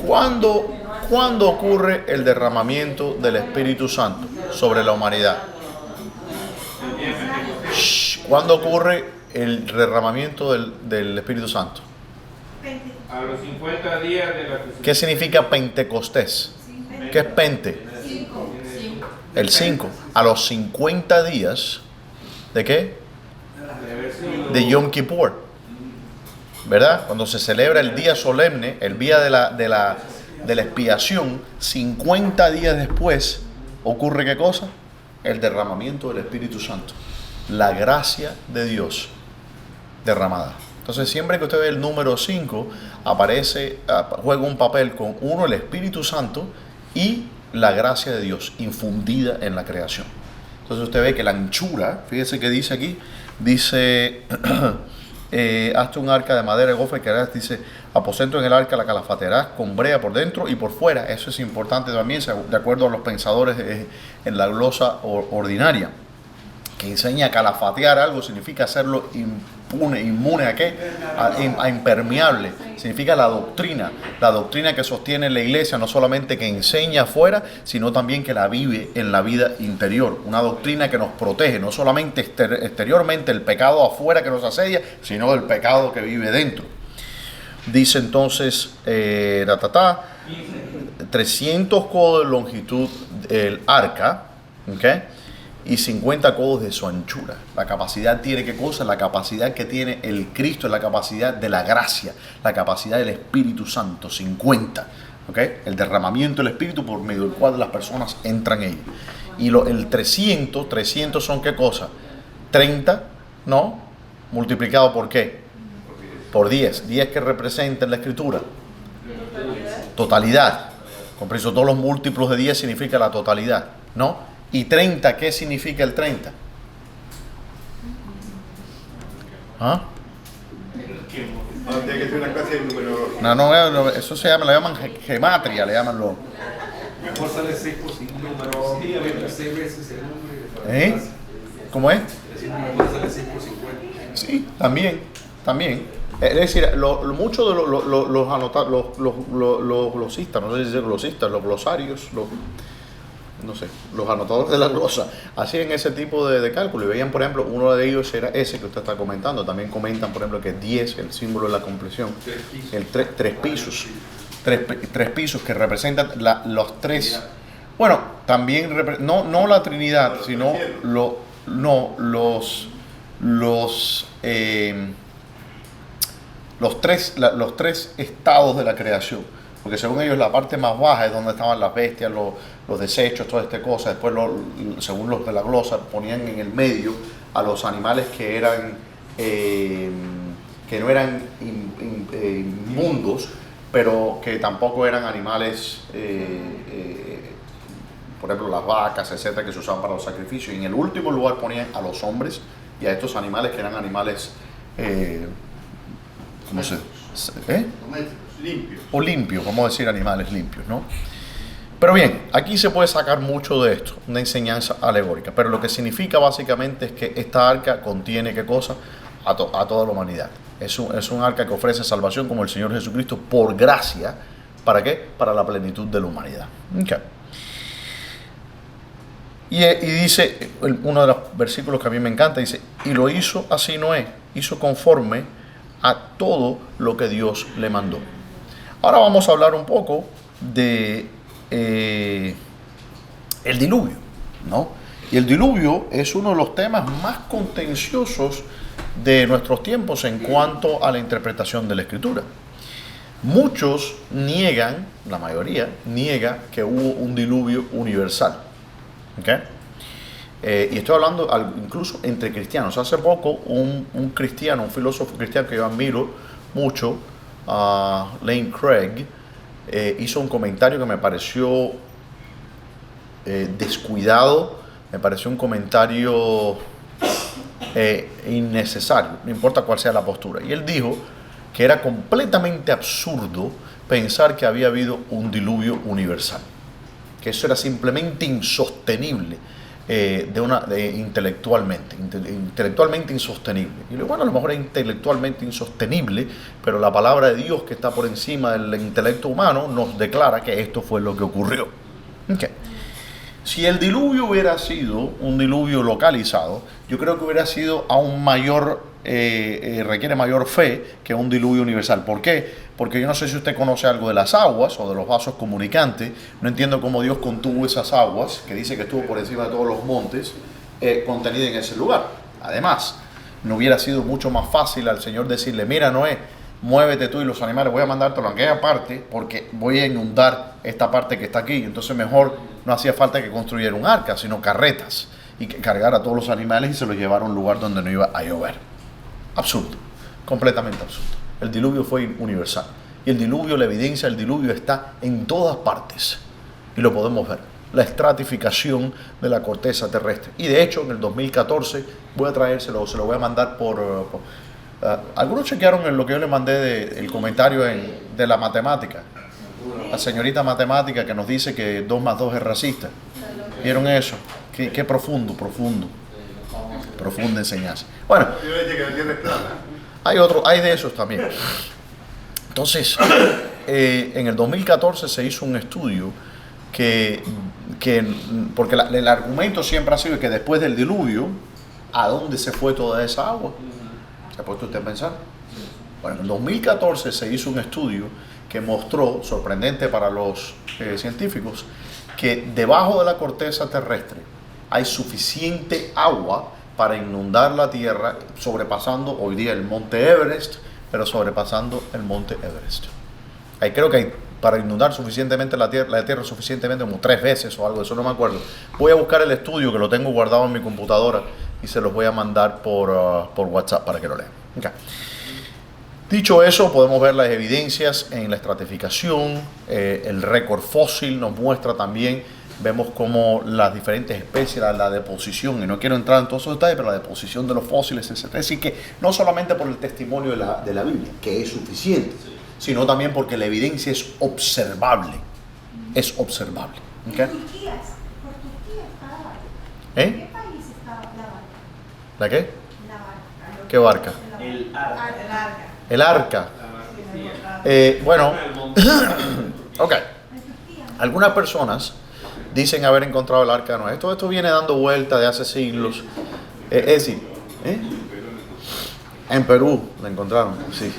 ¿cuándo ocurre el derramamiento del Espíritu Santo sobre la humanidad? ¿Cuándo ocurre el derramamiento del Espíritu Santo? A los 50 días de la crucifixión. ¿Qué significa Pentecostés? ¿Qué es Pente? El 5. A los 50 días, ¿de qué? De Yom Kippur. ¿Verdad? Cuando se celebra el día solemne, el día de la expiación, 50 días después, ¿ocurre qué cosa? El derramamiento del Espíritu Santo. La gracia de Dios derramada. Entonces, siempre que usted ve el número 5, juega un papel con uno, el Espíritu Santo, y la gracia de Dios infundida en la creación. Entonces usted ve que la anchura, fíjese que dice aquí, dice, hazte un arca de madera de gofre que harás, dice, aposento en el arca, la calafatearás con brea por dentro y por fuera. Eso es importante también, de acuerdo a los pensadores en la glosa ordinaria, que enseña a calafatear algo, significa hacerlo inmune ¿a qué? A impermeable. Significa la doctrina que sostiene la iglesia, no solamente que enseña afuera, sino también que la vive en la vida interior. Una doctrina que nos protege, no solamente exteriormente el pecado afuera que nos asedia, sino el pecado que vive dentro. Dice entonces, 300 codos de longitud el arca, ¿ok? Y 50 codos de su anchura. La capacidad tiene ¿qué cosa? La capacidad que tiene el Cristo es la capacidad de la gracia, la capacidad del Espíritu Santo, 50. ¿Okay? El derramamiento del Espíritu por medio del cual las personas entran en él. Y el 300 son ¿qué cosa? 30, ¿no? Multiplicado por ¿qué? Por 10. 10 que representa en la Escritura. Totalidad. Comprenso, todos los múltiplos de 10 significa la totalidad, ¿no? ¿Y 30? ¿Qué significa el 30? ¿Ah? Tiene que ser una clase de numerología. No, eso le llaman gematria, le llaman lo. Mejor sale 6 por 5 números. 6 veces el número. ¿Eh? ¿Cómo es? Ese número sale 6 por 50. Sí, también. Es decir, muchos de los glosistas, no sé si decir glosistas, los glosarios, no sé, los anotadores de la glosa hacían ese tipo de cálculo y veían, por ejemplo, uno de ellos era ese que usted está comentando. También comentan, por ejemplo, que 10, el símbolo de la compleción, el tres pisos. Tres pisos que representan los tres. Bueno, también no la Trinidad, sino los tres estados de la creación. Porque según ellos la parte más baja es donde estaban las bestias, los desechos, toda esta cosa. Después, según los de la glosa, ponían en el medio a los animales que no eran inmundos, pero que tampoco eran animales, por ejemplo, las vacas, etcétera, que se usaban para los sacrificios. Y en el último lugar ponían a los hombres y a estos animales que eran animales, ¿cómo se dice? Limpios. O limpios, vamos a decir animales limpios, ¿no? Pero bien, aquí se puede sacar mucho de esto, una enseñanza alegórica. Pero lo que significa básicamente es que esta arca contiene, ¿qué cosa? A toda la humanidad. Es un arca que ofrece salvación como el Señor Jesucristo por gracia. ¿Para qué? Para la plenitud de la humanidad. Okay. Y dice, uno de los versículos que a mí me encanta, dice, y lo hizo así Noé, hizo conforme a todo lo que Dios le mandó. Ahora vamos a hablar un poco de el diluvio, ¿no? Y el diluvio es uno de los temas más contenciosos de nuestros tiempos en cuanto a la interpretación de la Escritura. Muchos niegan, la mayoría niega que hubo un diluvio universal. ¿Okay? Y estoy hablando incluso entre cristianos. Hace poco un cristiano, un filósofo cristiano que yo admiro mucho, Lane Craig, hizo un comentario que me pareció descuidado, me pareció un comentario innecesario, no importa cuál sea la postura. Y él dijo que era completamente absurdo pensar que había habido un diluvio universal, que eso era simplemente insostenible. Intelectualmente insostenible. Y bueno, a lo mejor es intelectualmente insostenible, pero la palabra de Dios, que está por encima del intelecto humano, nos declara que esto fue lo que ocurrió. Okay. Si el diluvio hubiera sido un diluvio localizado, yo creo que hubiera sido aún mayor, requiere mayor fe que un diluvio universal. ¿Por qué? Porque yo no sé si usted conoce algo de las aguas o de los vasos comunicantes. No entiendo cómo Dios contuvo esas aguas, que dice que estuvo por encima de todos los montes, contenida en ese lugar. Además, no hubiera sido mucho más fácil al Señor decirle, mira Noé, muévete tú y los animales, voy a mandártelo a aquella parte porque voy a inundar esta parte que está aquí. Entonces mejor no hacía falta que construyera un arca, sino carretas, y que cargara a todos los animales y se los llevara a un lugar donde no iba a llover. Absurdo, completamente absurdo. El diluvio fue universal. Y el diluvio, la evidencia del diluvio está en todas partes. Y lo podemos ver. La estratificación de la corteza terrestre. Y de hecho, en el 2014, voy a traérselo, se lo voy a mandar por algunos chequearon en lo que yo le mandé el comentario de la matemática. La señorita matemática que nos dice que 2 más 2 es racista. ¿Vieron eso? Qué profunda enseñanza. Bueno, hay de esos también. Entonces, en el 2014 se hizo un estudio porque el argumento siempre ha sido que después del diluvio, ¿a dónde se fue toda esa agua? ¿Se ha puesto usted a pensar? Bueno, en el 2014 se hizo un estudio que mostró, sorprendente para los científicos, que debajo de la corteza terrestre hay suficiente agua para inundar la Tierra, sobrepasando hoy día el monte Everest, pero sobrepasando el monte Everest. Ahí creo que hay para inundar suficientemente la tierra suficientemente como 3 veces o algo, eso no me acuerdo. Voy a buscar el estudio que lo tengo guardado en mi computadora y se los voy a mandar por WhatsApp para que lo lean. Okay. Dicho eso, podemos ver las evidencias en la estratificación, el récord fósil nos muestra también, vemos como las diferentes especies, la deposición, y no quiero entrar en todos esos detalles, pero la deposición de los fósiles, etc. Es decir, que no solamente por el testimonio de la Biblia, que es suficiente, sino también porque la evidencia es observable. Es observable. ¿Okay? Por Turquía estaba la barca. ¿Eh? ¿En qué país estaba la barca? ¿La qué? La barca. ¿Qué barca? El arca. El arca. Bueno, ok. Algunas personas dicen haber encontrado el arca de Noé. Esto viene dando vuelta de hace siglos. Es decir, en Perú la encontraron, sí.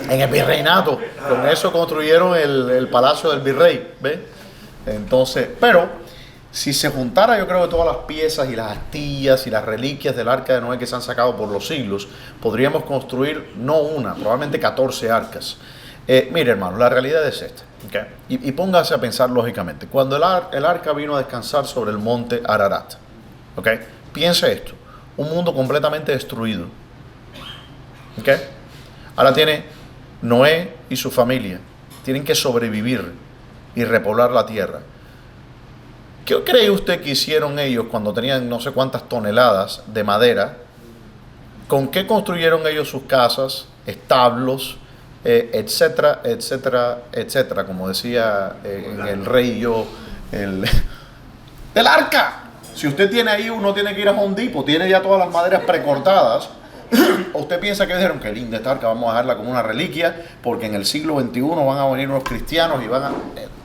En el virreinato, con eso construyeron el palacio del virrey, ¿ves? Entonces, pero si se juntara, yo creo que todas las piezas y las astillas y las reliquias del arca de Noé que se han sacado por los siglos, podríamos construir no una, probablemente 14 arcas. Mire, hermano, la realidad es esta, ¿okay? Y póngase a pensar lógicamente. Cuando el arca vino a descansar sobre el monte Ararat, ¿okay? Piense esto, un mundo completamente destruido, ¿okay? Ahora tiene Noé y su familia, tienen que sobrevivir y repoblar la tierra. ¿Qué cree usted que hicieron ellos cuando tenían no sé cuántas toneladas de madera? ¿Con qué construyeron ellos sus casas, establos, etcétera, etcétera, etcétera? Como decía en El Rey y Yo, el arca. Si usted tiene ahí, uno tiene que ir a Home Depot, tiene ya todas las maderas precortadas. ¿Usted piensa que dijeron que linda esta arca, vamos a dejarla como una reliquia porque en el siglo XXI van a venir unos cristianos y van a...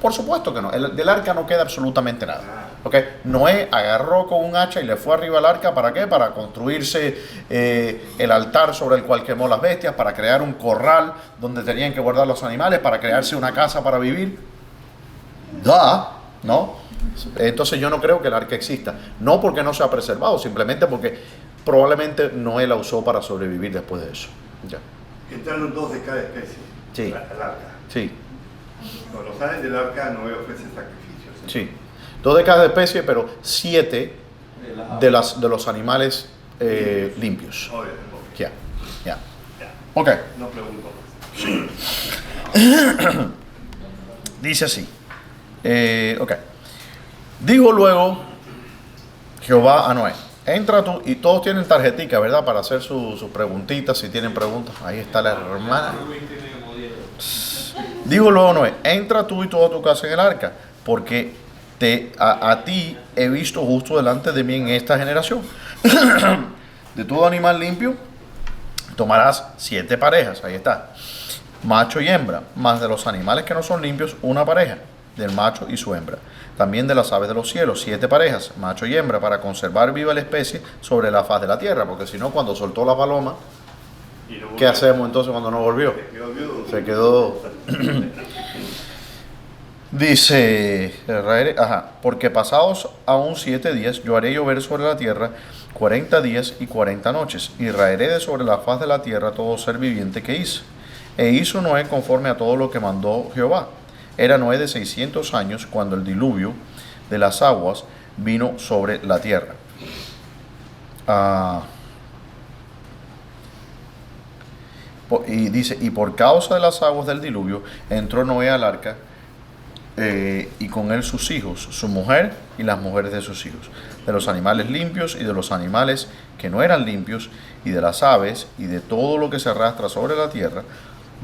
Por supuesto que no, del arca no queda absolutamente nada. ¿Okay? Noé agarró con un hacha y le fue arriba al arca, ¿para qué? Para construirse el altar sobre el cual quemó las bestias, para crear un corral donde tenían que guardar los animales, para crearse una casa para vivir. ¿No? Entonces yo no creo que el arca exista. No porque no se ha preservado, simplemente porque probablemente Noé la usó para sobrevivir después de eso. Ya. Entraron 2 de cada especie Sí. al arca. Sí, Cuando salen del arca, Noé ofrece sacrificios. sí. 2 de cada especie, pero 7 de los animales limpios. Obvio, Ya. ya. Ok. No pregunto más. Dice así. Ok. Dijo luego Jehová a Noé: entra tú, y todos tienen tarjetica, ¿verdad? Para hacer sus preguntitas, si tienen preguntas. Ahí está la hermana. Dijo luego Noé: entra tú y toda tu casa en el arca, porque a ti he visto justo delante de mí en esta generación. De todo animal limpio tomarás 7 parejas, ahí está, macho y hembra, más de los animales que no son limpios, una pareja, del macho y su hembra. También de las aves de los cielos, 7 parejas, macho y hembra, para conservar viva la especie sobre la faz de la tierra, porque si no, cuando soltó la paloma, ¿qué hacemos entonces cuando no volvió? Se quedó. Dice, porque pasados aún 7 días, yo haré llover sobre la tierra 40 días y 40 noches, y raeré de sobre la faz de la tierra todo ser viviente que hice. E hizo Noé conforme a todo lo que mandó Jehová. Era Noé de 600 años cuando el diluvio de las aguas vino sobre la tierra. Y dice, y por causa de las aguas del diluvio entró Noé al arca, y con él sus hijos, su mujer y las mujeres de sus hijos, de los animales limpios y de los animales que no eran limpios, y de las aves y de todo lo que se arrastra sobre la tierra.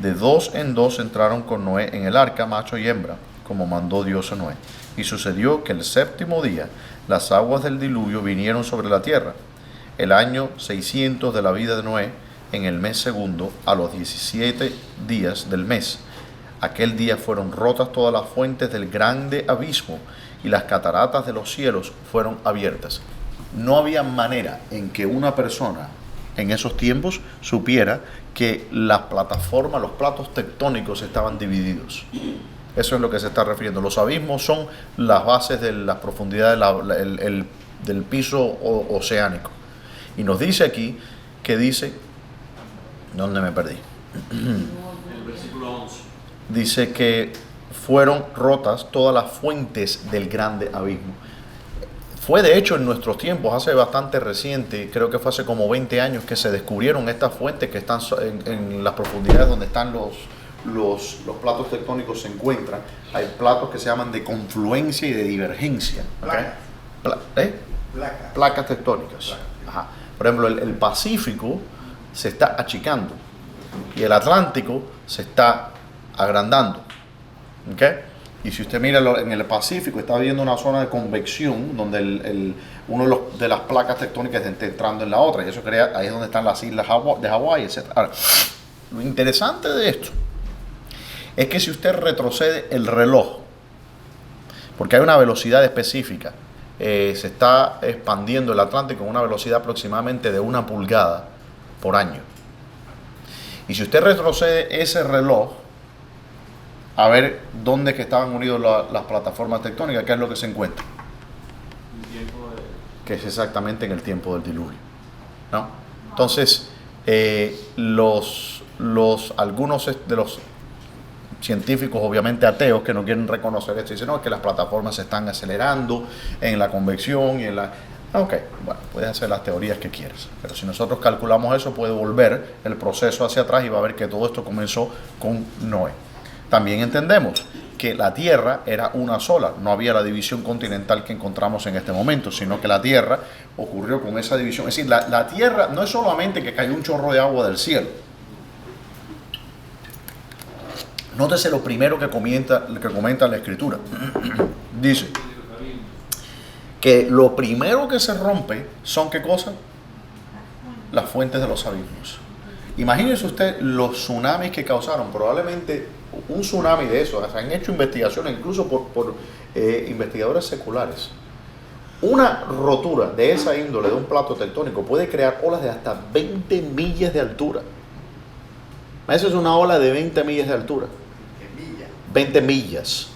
De 2 en 2 entraron con Noé en el arca, macho y hembra, como mandó Dios a Noé. Y sucedió que el 7º día las aguas del diluvio vinieron sobre la tierra. El año 600 de la vida de Noé, en el mes segundo, a los 17 días del mes. Aquel día fueron rotas todas las fuentes del grande abismo, y las cataratas de los cielos fueron abiertas. No había manera en que una persona en esos tiempos supiera que las plataformas, los platos tectónicos estaban divididos. Eso es lo que se está refiriendo. Los abismos son las bases de las profundidades del piso oceánico. Y nos dice aquí, que dice, ¿dónde me perdí? El versículo 11. Dice que fueron rotas todas las fuentes del grande abismo. Fue de hecho en nuestros tiempos, hace bastante reciente, creo que fue hace como 20 años, que se descubrieron estas fuentes que están en las profundidades donde están los platos tectónicos se encuentran. Hay platos que se llaman de confluencia y de divergencia. ¿Okay? Placas tectónicas. Ajá. Por ejemplo, el Pacífico se está achicando y el Atlántico se está agrandando. ¿Okay? Y si usted mira en el Pacífico, está viendo una zona de convección donde uno de las placas tectónicas está entrando en la otra, y eso crea, ahí es donde están las islas de Hawái, etc. Ahora, lo interesante de esto es que si usted retrocede el reloj porque hay una velocidad específica. Se está expandiendo el Atlántico con una velocidad aproximadamente de 1 pulgada por año. Y si usted retrocede ese reloj, a ver dónde es que estaban unidos las plataformas tectónicas, ¿qué es lo que se encuentra? Que es exactamente en el tiempo del diluvio, ¿no? Entonces, algunos de los científicos, obviamente ateos, que no quieren reconocer esto, dicen, no, es que las plataformas se están acelerando en la convección y en la... Ok, bueno, puedes hacer las teorías que quieras, pero si nosotros calculamos eso, puede volver el proceso hacia atrás y va a ver que todo esto comenzó con Noé. También entendemos que la Tierra era una sola, no había la división continental que encontramos en este momento, sino que la Tierra ocurrió con esa división. Es decir, la Tierra no es solamente que cayó un chorro de agua del cielo. Nótese lo primero que comenta la Escritura. Dice que lo primero que se rompe son, ¿qué cosa? Las fuentes de los abismos. Imagínese usted los tsunamis que causaron, probablemente un tsunami de eso. Se han hecho investigaciones incluso por investigadores seculares. Una rotura de esa índole de un plato tectónico puede crear olas de hasta 20 millas de altura. Esa es una ola de 20 millas de altura. 20 millas.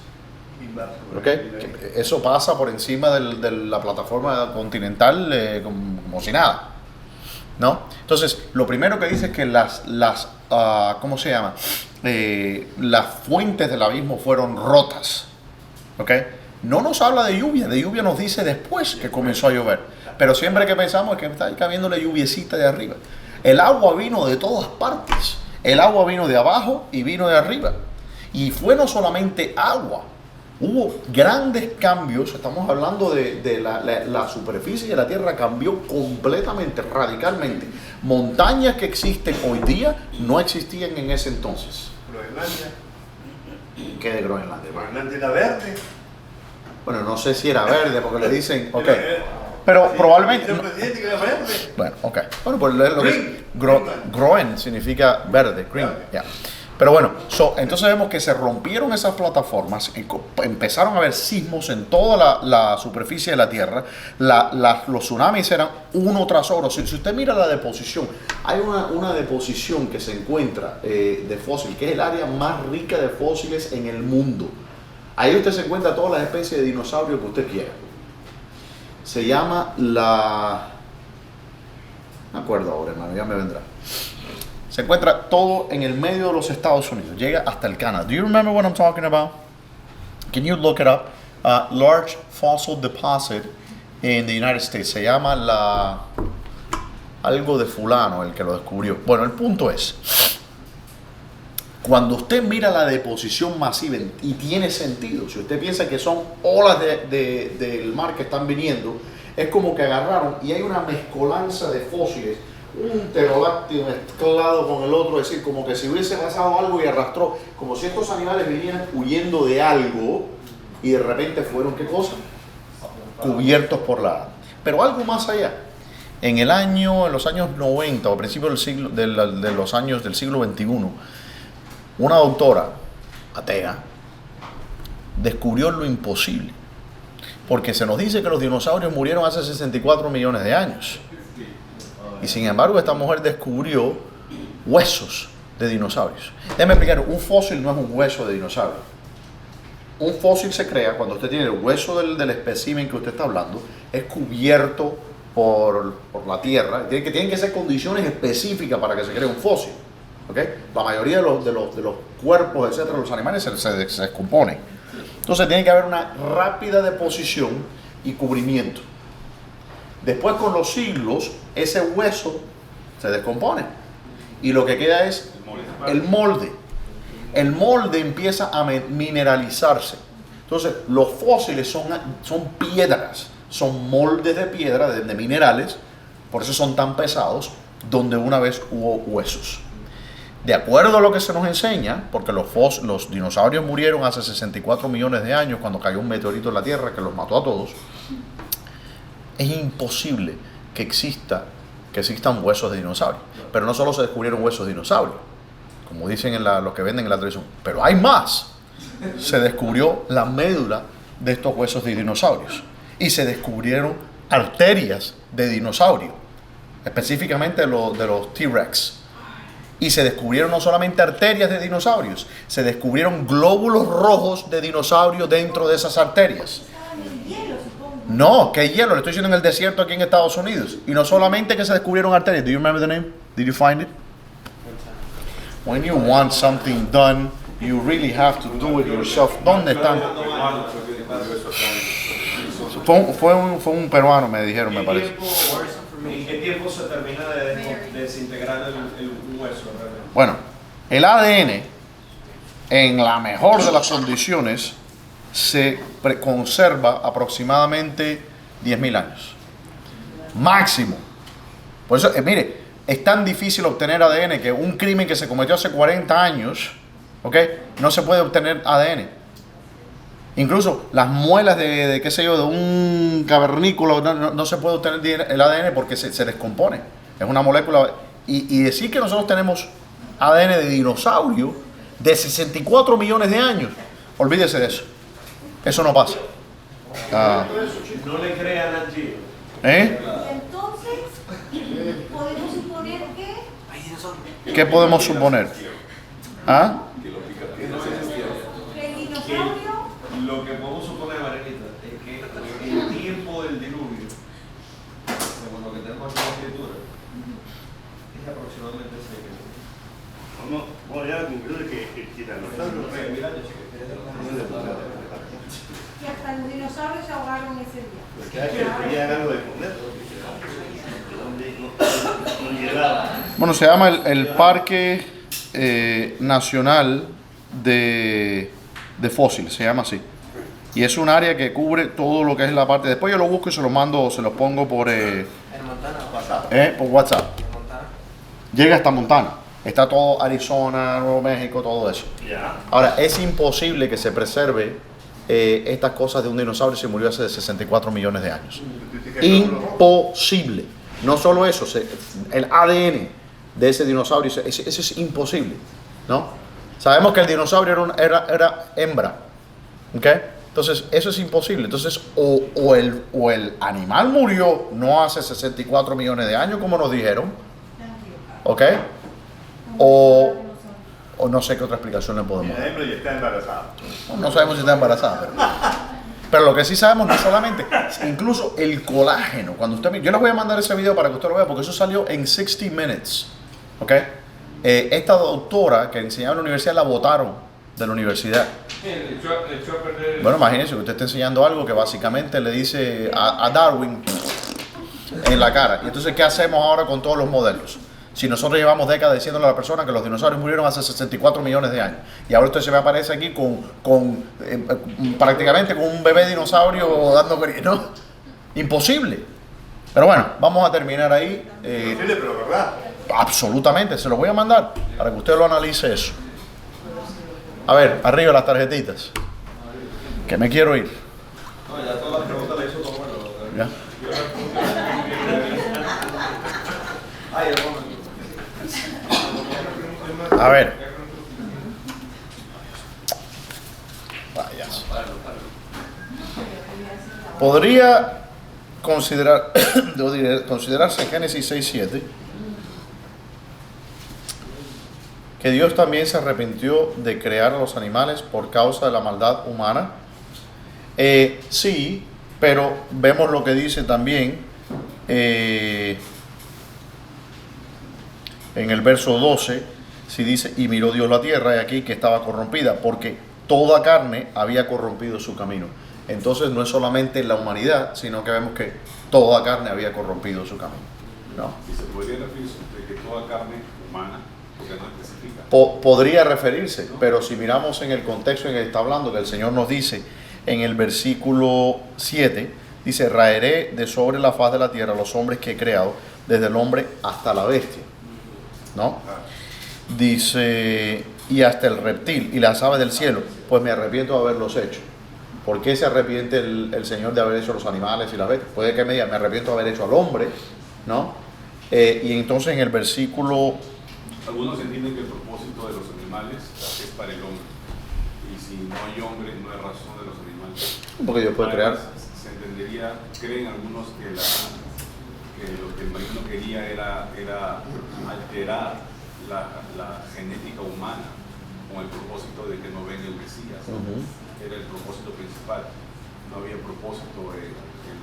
¿Okay? Eso pasa por encima de la plataforma continental como si nada, ¿no? Entonces, lo primero que dice es que ¿cómo se llama? Las fuentes del abismo fueron rotas. ¿Okay? No nos habla de lluvia nos dice después que comenzó a llover. Pero siempre que pensamos es que está cayendo la lluviecita de arriba. El agua vino de todas partes. El agua vino de abajo y vino de arriba. Y fue no solamente agua, hubo grandes cambios. Estamos hablando de la superficie de la Tierra cambió completamente, radicalmente. Montañas que existen hoy día no existían en ese entonces. Groenlandia. ¿Qué de Groenlandia? Groenlandia era verde. Bueno, no sé si era verde porque le dicen, ok. Pero probablemente... El presidente que era verde. Bueno, ok. Bueno, pues lo que Groen significa verde, green, ya. Pero bueno, entonces vemos que se rompieron esas plataformas, empezaron a haber sismos en toda la superficie de la Tierra, los tsunamis eran uno tras otro. Si usted mira la deposición, hay una deposición que se encuentra de fósil, que es el área más rica de fósiles en el mundo. Ahí usted se encuentra todas las especies de dinosaurios que usted quiera. Se llama no me acuerdo ahora, hermano, ya me vendrá. Se encuentra todo en el medio de los Estados Unidos. Llega hasta el Canadá. Do you remember what I'm talking about? Can you look it up? Large fossil deposit in the United States. Se llama algo de fulano, el que lo descubrió. Bueno, el punto es, cuando usted mira la deposición masiva, y tiene sentido, si usted piensa que son olas del mar que están viniendo, es como que agarraron y hay una mezcolanza de fósiles, un pterodáctilo mezclado con el otro, es decir, como que si hubiese pasado algo y arrastró, como si estos animales vinieran huyendo de algo y de repente fueron, ¿qué cosa? Cubiertos por Pero algo más allá. En los años 90 o a principios de los años del siglo XXI, una doctora atea descubrió lo imposible, porque se nos dice que los dinosaurios murieron hace 64 millones de años. Y sin embargo, esta mujer descubrió huesos de dinosaurios. Déjame explicar, un fósil no es un hueso de dinosaurio. Un fósil se crea cuando usted tiene el hueso del espécimen que usted está hablando, es cubierto por la tierra. Tienen que ser condiciones específicas para que se cree un fósil. ¿Okay? La mayoría de los cuerpos, etcétera, de los animales se descomponen. Entonces tiene que haber una rápida deposición y cubrimiento. Después, con los siglos, ese hueso se descompone y lo que queda es el molde. El molde empieza a mineralizarse. Entonces, los fósiles son piedras, son moldes de piedra, de minerales, por eso son tan pesados, donde una vez hubo huesos. De acuerdo a lo que se nos enseña, porque los dinosaurios murieron hace 64 millones de años cuando cayó un meteorito en la Tierra que los mató a todos, es imposible que existan huesos de dinosaurios. Pero no solo se descubrieron huesos de dinosaurios, como dicen los que venden en la televisión, pero hay más. Se descubrió la médula de estos huesos de dinosaurios. Y se descubrieron arterias de dinosaurio, específicamente de los T-Rex. Y se descubrieron no solamente arterias de dinosaurios, se descubrieron glóbulos rojos de dinosaurio dentro de esas arterias. Estaban en el hielo, supongo. No, que hielo, le estoy diciendo en el desierto aquí en Estados Unidos. Y no solamente que se descubrieron arterias. Do you remember the name? Did you find it? When you want something done, you really have to do it yourself. ¿Dónde están? Fue un peruano, me dijeron, me parece. ¿En qué tiempo se termina de desintegrar el hueso? Bueno, el ADN, en la mejor de las condiciones, se conserva aproximadamente 10.000 años. Máximo. Por eso, mire, es tan difícil obtener ADN que un crimen que se cometió hace 40 años, ¿ok? No se puede obtener ADN. Incluso las muelas de qué sé yo, de un cavernícola, no se puede obtener el ADN porque se descompone. Es una molécula. Y decir que nosotros tenemos ADN de dinosaurio de 64 millones de años, olvídese de eso. Eso no pasa. No le crean a Gio. ¿Eh? Y entonces, podemos suponer que ¿Qué podemos suponer? ¿Ah? el dinosaurio, Lo que podemos suponer, Marenita, es que el tiempo del diluvio, según lo que tenemos en la escritura, es aproximadamente 6 minutos. Vamos a llegar a la conclusión de que el tiranosaurio y hasta los dinosaurios se ahogaron ese día. querían algo de comer. No llegaba. Bueno, se llama el Parque Nacional de Fósiles, se llama así. Y es un área que cubre todo lo que es la parte. Después yo lo busco y se los mando, se los pongo por WhatsApp. Llega hasta Montana. Está todo Arizona, Nuevo México, todo eso. Ya. Ahora, es imposible que se preserve estas cosas de un dinosaurio si murió hace 64 millones de años. Imposible. No solo eso, el ADN de ese dinosaurio, eso es imposible, ¿no? Sabemos que el dinosaurio era hembra, ¿ok? Entonces, eso es imposible. Entonces, o el animal murió no hace 64 millones de años, como nos dijeron, ¿ok? O no sé qué otra explicación le podemos dar. Y está embarazada. No sabemos si está embarazada, pero lo que sí sabemos no solamente, incluso el colágeno. Cuando usted, yo les voy a mandar ese video para que usted lo vea, porque eso salió en 60 Minutes, ¿ok? Esta doctora que enseñaba en la universidad la botaron de la universidad. El echó a perder. Bueno, imagínense que usted está enseñando algo que básicamente le dice a Darwin en la cara. Y entonces, ¿qué hacemos ahora con todos los modelos? Si nosotros llevamos décadas diciéndole a la persona que los dinosaurios murieron hace 64 millones de años, y ahora usted se me aparece aquí prácticamente con un bebé dinosaurio dando gritos, ¿no? Imposible. Pero bueno, vamos a terminar ahí. Imposible, pero verdad. Absolutamente, se los voy a mandar para que usted lo analice eso. A ver, arriba las tarjetitas. Que me quiero ir. No, ya todas las preguntas las hizo todo bueno. ¿Ya? Ay, hermano. A ver. Vayas. Podría considerarse Génesis 6:7 que Dios también se arrepintió de crear a los animales por causa de la maldad humana. Sí, pero vemos lo que dice también en el verso 12. Si dice, y miró Dios la tierra, y aquí que estaba corrompida, porque toda carne había corrompido su camino. Entonces no es solamente la humanidad, sino que vemos que toda carne había corrompido su camino, ¿no? Y se podría referirse de que toda carne humana, porque no especifica. Podría referirse, pero si miramos en el contexto en el que está hablando, que el Señor nos dice en el versículo 7, dice, raeré de sobre la faz de la tierra los hombres que he creado, desde el hombre hasta la bestia, ¿no? Dice, y hasta el reptil y las aves del cielo, pues me arrepiento de haberlos hecho. ¿Por qué se arrepiente el Señor de haber hecho los animales y las bestias? Puede que me diga, me arrepiento de haber hecho al hombre, ¿no? Y entonces en el versículo... Algunos entienden que el propósito de los animales es para el hombre. Y si no hay hombre, no hay razón de los animales Porque Dios puede crear. Además, se entendería, creen algunos que lo que el maligno quería era alterar la genética humana con el propósito de que no venga el Mesías. Era el propósito principal. No había propósito en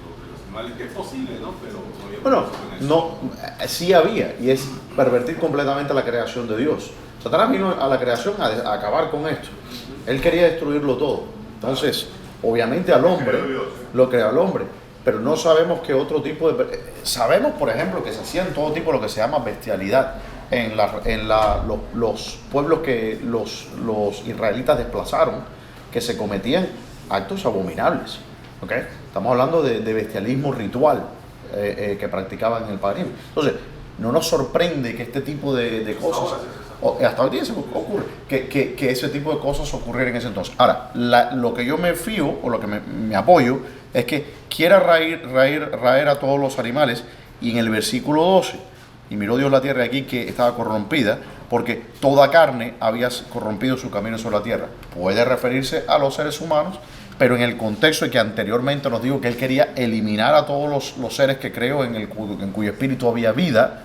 lo de los animales, que es posible, ¿no? Pero no había Bueno, propósito en eso. no, sí había, y es pervertir completamente la creación de Dios. Satanás vino a la creación a acabar con esto. Él quería destruirlo todo. Entonces, obviamente al hombre, lo creó al hombre, pero no sabemos qué otro tipo de... Sabemos, por ejemplo, que se hacían todo tipo de lo que se llama bestialidad en los pueblos que los israelitas desplazaron, que se cometían actos abominables. ¿Okay? Estamos hablando de bestialismo ritual que practicaban en el paganismo. Entonces, no nos sorprende que este tipo de cosas, hasta hoy día se ocurre, que ese tipo de cosas ocurrieran en ese entonces. Ahora, lo que yo me fío, o lo que me apoyo, es que quiera raer a todos los animales, y en el versículo 12, y miró Dios la tierra aquí que estaba corrompida, porque toda carne había corrompido su camino sobre la tierra. Puede referirse a los seres humanos, pero en el contexto de que anteriormente nos dijo que Él quería eliminar a todos los seres que creó en cuyo espíritu había vida,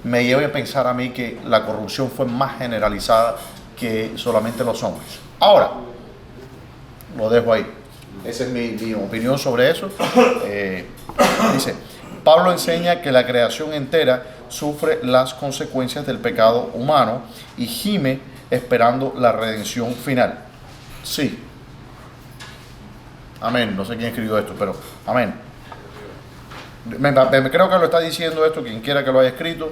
me lleva a pensar a mí que la corrupción fue más generalizada que solamente los hombres. Ahora, lo dejo ahí. Esa es mi opinión sobre eso. Dice, Pablo enseña que la creación entera sufre las consecuencias del pecado humano y gime esperando la redención final. Sí. Amén. No sé quién escribió esto, pero amén. Creo que lo está diciendo esto quien quiera que lo haya escrito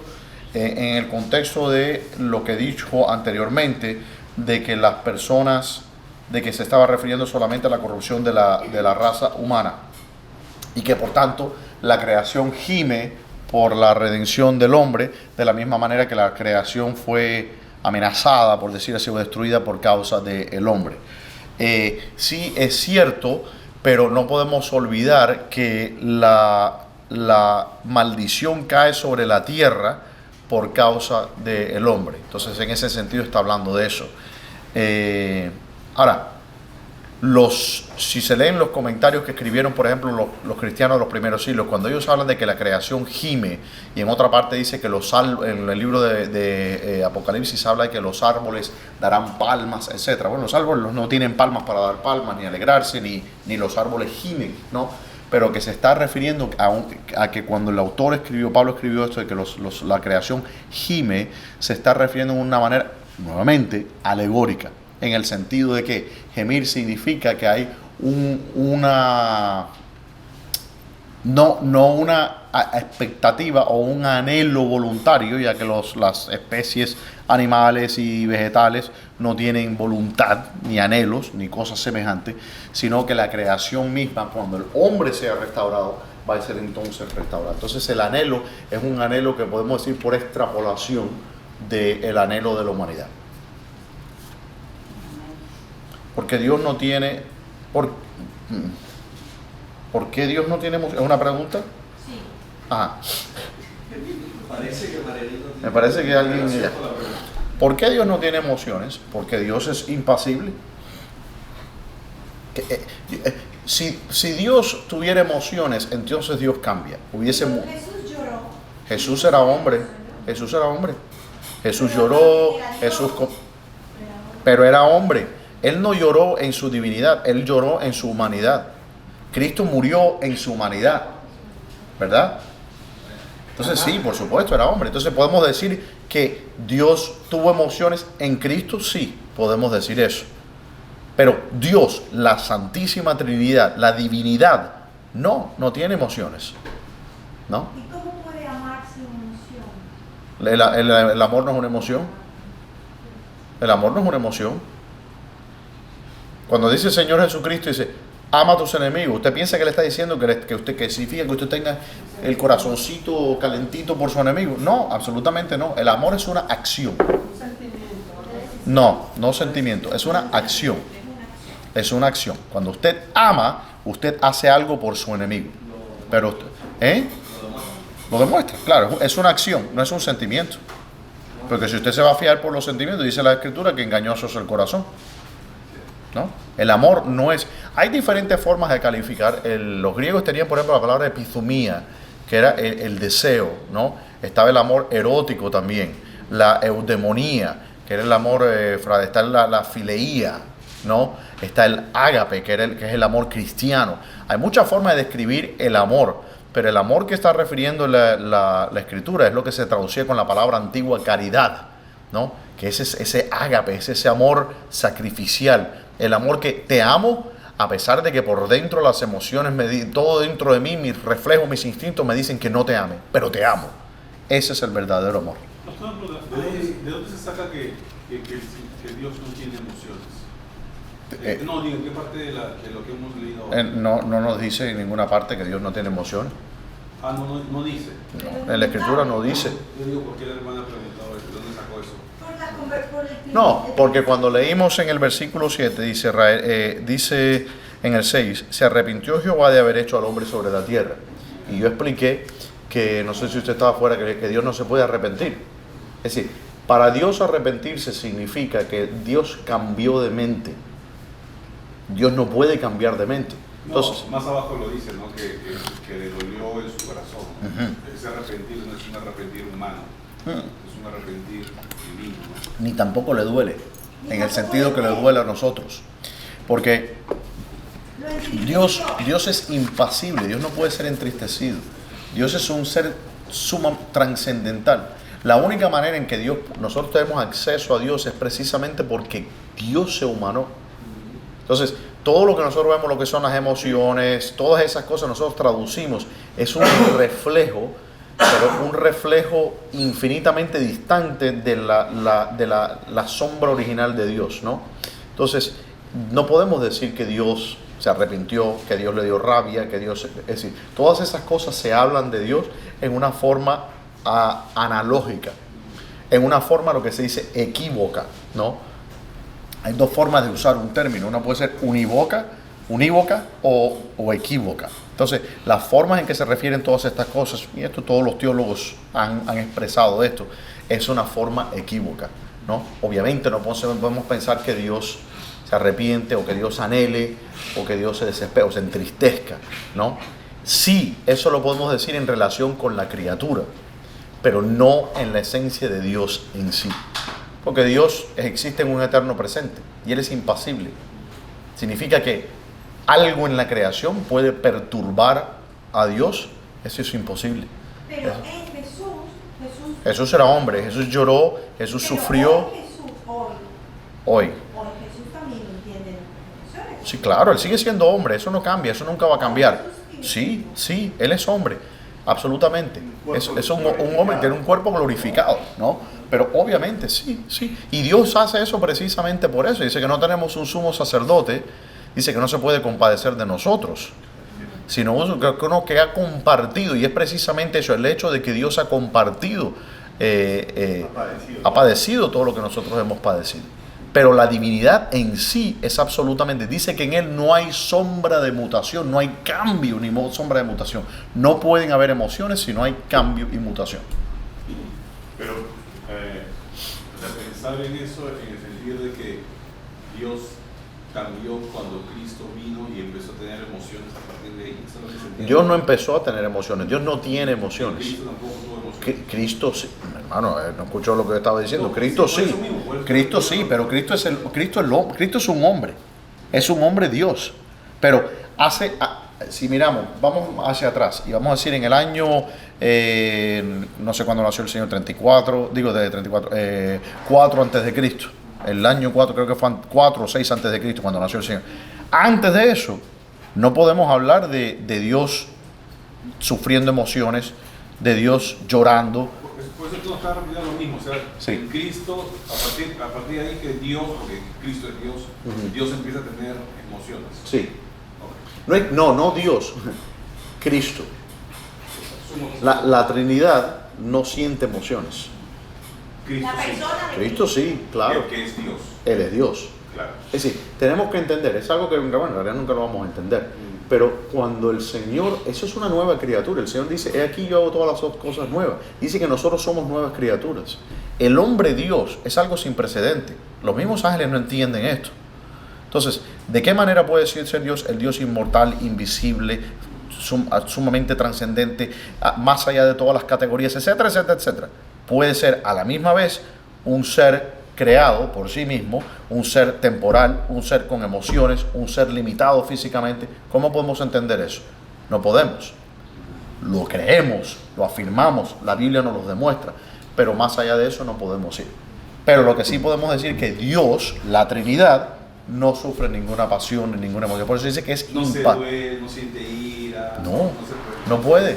en el contexto de lo que dijo anteriormente, de que las personas, de que se estaba refiriendo solamente a la corrupción de la raza humana y que por tanto la creación gime por la redención del hombre, de la misma manera que la creación fue amenazada, por decir así, o destruida por causa del hombre. Sí es cierto, pero no podemos olvidar que la maldición cae sobre la tierra por causa del hombre. Entonces, en ese sentido está hablando de eso. Ahora, si se leen los comentarios que escribieron, por ejemplo, los cristianos de los primeros siglos, cuando ellos hablan de que la creación gime, y en otra parte dice que en el libro de Apocalipsis habla de que los árboles darán palmas, etc. Bueno, los árboles no tienen palmas para dar palmas, ni alegrarse, ni los árboles gimen, ¿no? Pero que se está refiriendo a que cuando el autor Pablo escribió esto de que la creación gime, se está refiriendo de una manera, nuevamente, alegórica, en el sentido de que gemir significa que hay una expectativa o un anhelo voluntario, ya que las especies animales y vegetales no tienen voluntad, ni anhelos, ni cosas semejantes, sino que la creación misma, cuando el hombre sea restaurado, va a ser entonces restaurado. Entonces el anhelo es un anhelo que podemos decir por extrapolación del anhelo de la humanidad. Porque Dios no tiene... ¿Por qué Dios no tiene emoción? ¿Es una pregunta? Sí. Ajá. Me parece que alguien... ¿Por qué Dios no tiene emociones? Porque Dios es impasible. Si Dios tuviera emociones, entonces Dios cambia. Jesús lloró. Jesús era hombre. Jesús lloró, pero era hombre. Él no lloró en su divinidad, Él lloró en su humanidad. Cristo murió en su humanidad, ¿verdad? Entonces sí, por supuesto, era hombre. Entonces podemos decir que Dios tuvo emociones en Cristo, sí, podemos decir eso. Pero Dios, la Santísima Trinidad, la divinidad, no tiene emociones, ¿no? ¿Y cómo puede amar sin emoción? El amor no es una emoción. El amor no es una emoción. Cuando dice el Señor Jesucristo, dice, ama a tus enemigos. ¿Usted piensa que le está diciendo que significa que usted tenga el corazoncito calentito por su enemigo? No, absolutamente no. El amor es una acción. No sentimiento. Es una acción. Es una acción. Cuando usted ama, usted hace algo por su enemigo. Pero, lo demuestra, claro. Es una acción, no es un sentimiento. Porque si usted se va a fiar por los sentimientos, dice la Escritura que engañoso es el corazón, ¿no? El amor no es... Hay diferentes formas de calificar. Los griegos tenían, por ejemplo, la palabra epithumía, que era el deseo, ¿no? Estaba el amor erótico también. La eudemonía, que era el amor, está la fileía, ¿no? Está el ágape, que es el amor cristiano. Hay muchas formas de describir el amor, pero el amor que está refiriendo la Escritura es lo que se traducía con la palabra antigua caridad, ¿no? Que es ese ágape, es ese amor sacrificial, el amor que te amo a pesar de que por dentro las emociones, todo dentro de mí, mis reflejos, mis instintos me dicen que no te ame, pero te amo. Ese es el verdadero amor. ¿De dónde se saca que Dios no tiene emociones? No, digo, ¿en qué parte de lo que hemos leído ahora? No nos dice en ninguna parte que Dios no tiene emociones. No dice. No, en la Escritura no dice. Yo digo, ¿por qué la hermana ha preguntado eso? ¿De dónde sacó eso? No, porque cuando leímos en el versículo 7, dice en el 6, se arrepintió Jehová de haber hecho al hombre sobre la tierra. Y yo expliqué que, no sé si usted estaba afuera, que Dios no se puede arrepentir. Es decir, para Dios arrepentirse significa que Dios cambió de mente. Dios no puede cambiar de mente. Entonces, más abajo lo dice, ¿no? Que le dolió en su corazón. Ese arrepentir no es un arrepentir humano, es un arrepentir divino, ¿no? Ni tampoco le duele, en el sentido que le duele a nosotros. Porque Dios es impasible, Dios no puede ser entristecido. Dios es un ser trascendental. La única manera en que nosotros tenemos acceso a Dios es precisamente porque Dios se humanó. Entonces, todo lo que nosotros vemos, lo que son las emociones, todas esas cosas nosotros traducimos, es un reflejo, pero un reflejo infinitamente distante de la sombra original de Dios, ¿no? Entonces, no podemos decir que Dios se arrepintió, que Dios le dio rabia, que Dios... Es decir, todas esas cosas se hablan de Dios en una forma analógica, en una forma, lo que se dice, equívoca, ¿no? Hay dos formas de usar un término. Una puede ser unívoca o equívoca. Entonces, las formas en que se refieren todas estas cosas, y esto todos los teólogos han expresado esto, es una forma equívoca, ¿no? Obviamente no podemos pensar que Dios se arrepiente o que Dios anhele o que Dios se desespera o se entristezca, ¿no? Sí, eso lo podemos decir en relación con la criatura, pero no en la esencia de Dios en sí. Porque Dios existe en un eterno presente y Él es impasible. Significa que algo en la creación puede perturbar a Dios. Eso es imposible. Pero Jesús era hombre, Jesús lloró, Jesús sufrió. Hoy. Jesús también entiende las emociones. Sí, claro, Él sigue siendo hombre, eso no cambia, eso nunca va a cambiar. Sí, Él es hombre, absolutamente. Es un hombre, tiene un cuerpo glorificado, ¿no? Pero obviamente sí. Y Dios hace eso precisamente por eso. Dice que no tenemos un sumo sacerdote, dice que no se puede compadecer de nosotros, sino uno que ha compartido, y es precisamente eso, el hecho de que Dios ha compartido, ha padecido todo lo que nosotros hemos padecido. Pero la divinidad en sí es absolutamente, dice que en Él no hay sombra de mutación, no hay cambio ni sombra de mutación. No pueden haber emociones si no hay cambio y mutación. Pero pensar en eso en el sentido de que Dios cambió cuando Cristo vino y empezó a tener emociones a partir de ahí. ¿Eso es lo que se entiende? Dios no empezó a tener emociones, Dios no tiene emociones. Cristo tampoco tuvo emociones. Cristo sí, hermano, no escuchó lo que estaba diciendo. Cristo sí, Cristo sí, pero Cristo es un hombre, es un hombre Dios. Pero si miramos, vamos hacia atrás y vamos a decir en el año, no sé cuándo nació el Señor, 4 antes de Cristo. El año 4, creo que fue 4 o 6 antes de Cristo cuando nació el Señor. Antes de eso, no podemos hablar de Dios sufriendo emociones, de Dios llorando. Por eso nos está repitiendo lo mismo. O sea, Sí. en Cristo, a partir de ahí que Dios, porque Cristo es Dios, Dios empieza a tener emociones. Sí. No Dios, Cristo. La Trinidad no siente emociones. Cristo La persona de Cristo sí, claro. que es Dios. Él es Dios. Claro. Es decir, tenemos que entender, es algo que bueno, en realidad nunca lo vamos a entender, pero cuando el Señor, eso es una nueva criatura, el Señor dice, he aquí yo hago todas las cosas nuevas, dice que nosotros somos nuevas criaturas. El hombre Dios es algo sin precedente, los mismos ángeles no entienden esto. Entonces, ¿de qué manera puede ser Dios el Dios inmortal, invisible, sumamente trascendente, más allá de todas las categorías, etcétera, etcétera, etcétera? Puede ser a la misma vez un ser creado por sí mismo, un ser temporal, un ser con emociones, un ser limitado físicamente. ¿Cómo podemos entender eso? No podemos. Lo creemos, lo afirmamos, la Biblia nos lo demuestra, pero más allá de eso no podemos ir. Pero lo que sí podemos decir es que Dios, la Trinidad, no sufre ninguna pasión ni ninguna emoción. Por eso dice que es No se impar. duele, no siente ira. No puede.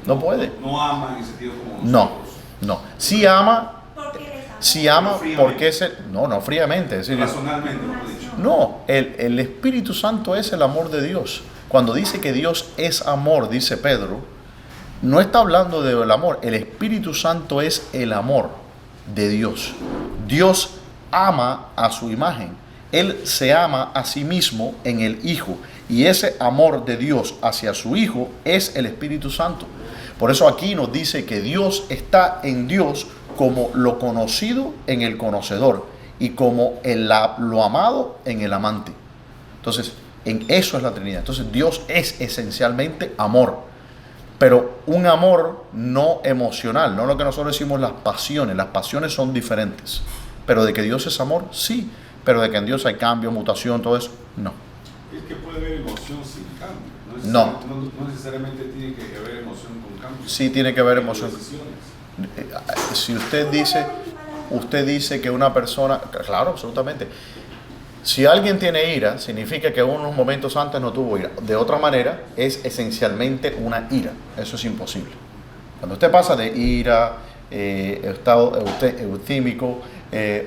No puede. No ama en el sentido como No, nosotros. no. Sí ama, Porque les ama. sí ama Fríamente. porque es no fríamente. Es decir, Razonalmente, lo he dicho. no, el Espíritu Santo es el amor de Dios. Cuando dice que Dios es amor, dice Pedro, no está hablando del amor. El Espíritu Santo es el amor de Dios. Dios ama a su imagen. Él se ama a sí mismo en el Hijo. Y ese amor de Dios hacia su Hijo es el Espíritu Santo. Por eso aquí nos dice que Dios está en Dios como lo conocido en el conocedor y como lo amado en el amante. Entonces, en eso es la Trinidad. Entonces, Dios es esencialmente amor, pero un amor no emocional, no lo que nosotros decimos las pasiones. Las pasiones son diferentes, pero de que Dios es amor, sí, pero de que en Dios hay cambio, mutación, todo eso, no. Es que puede haber emoción sin cambio. No. No necesariamente tiene que haber emoción con cambio. Sí tiene que haber emoción. Decisiones. Si usted dice que una persona, claro, absolutamente. Si alguien tiene ira, significa que unos momentos antes no tuvo ira. De otra manera, es esencialmente una ira. Eso es imposible. Cuando usted pasa de ira, estado eutímico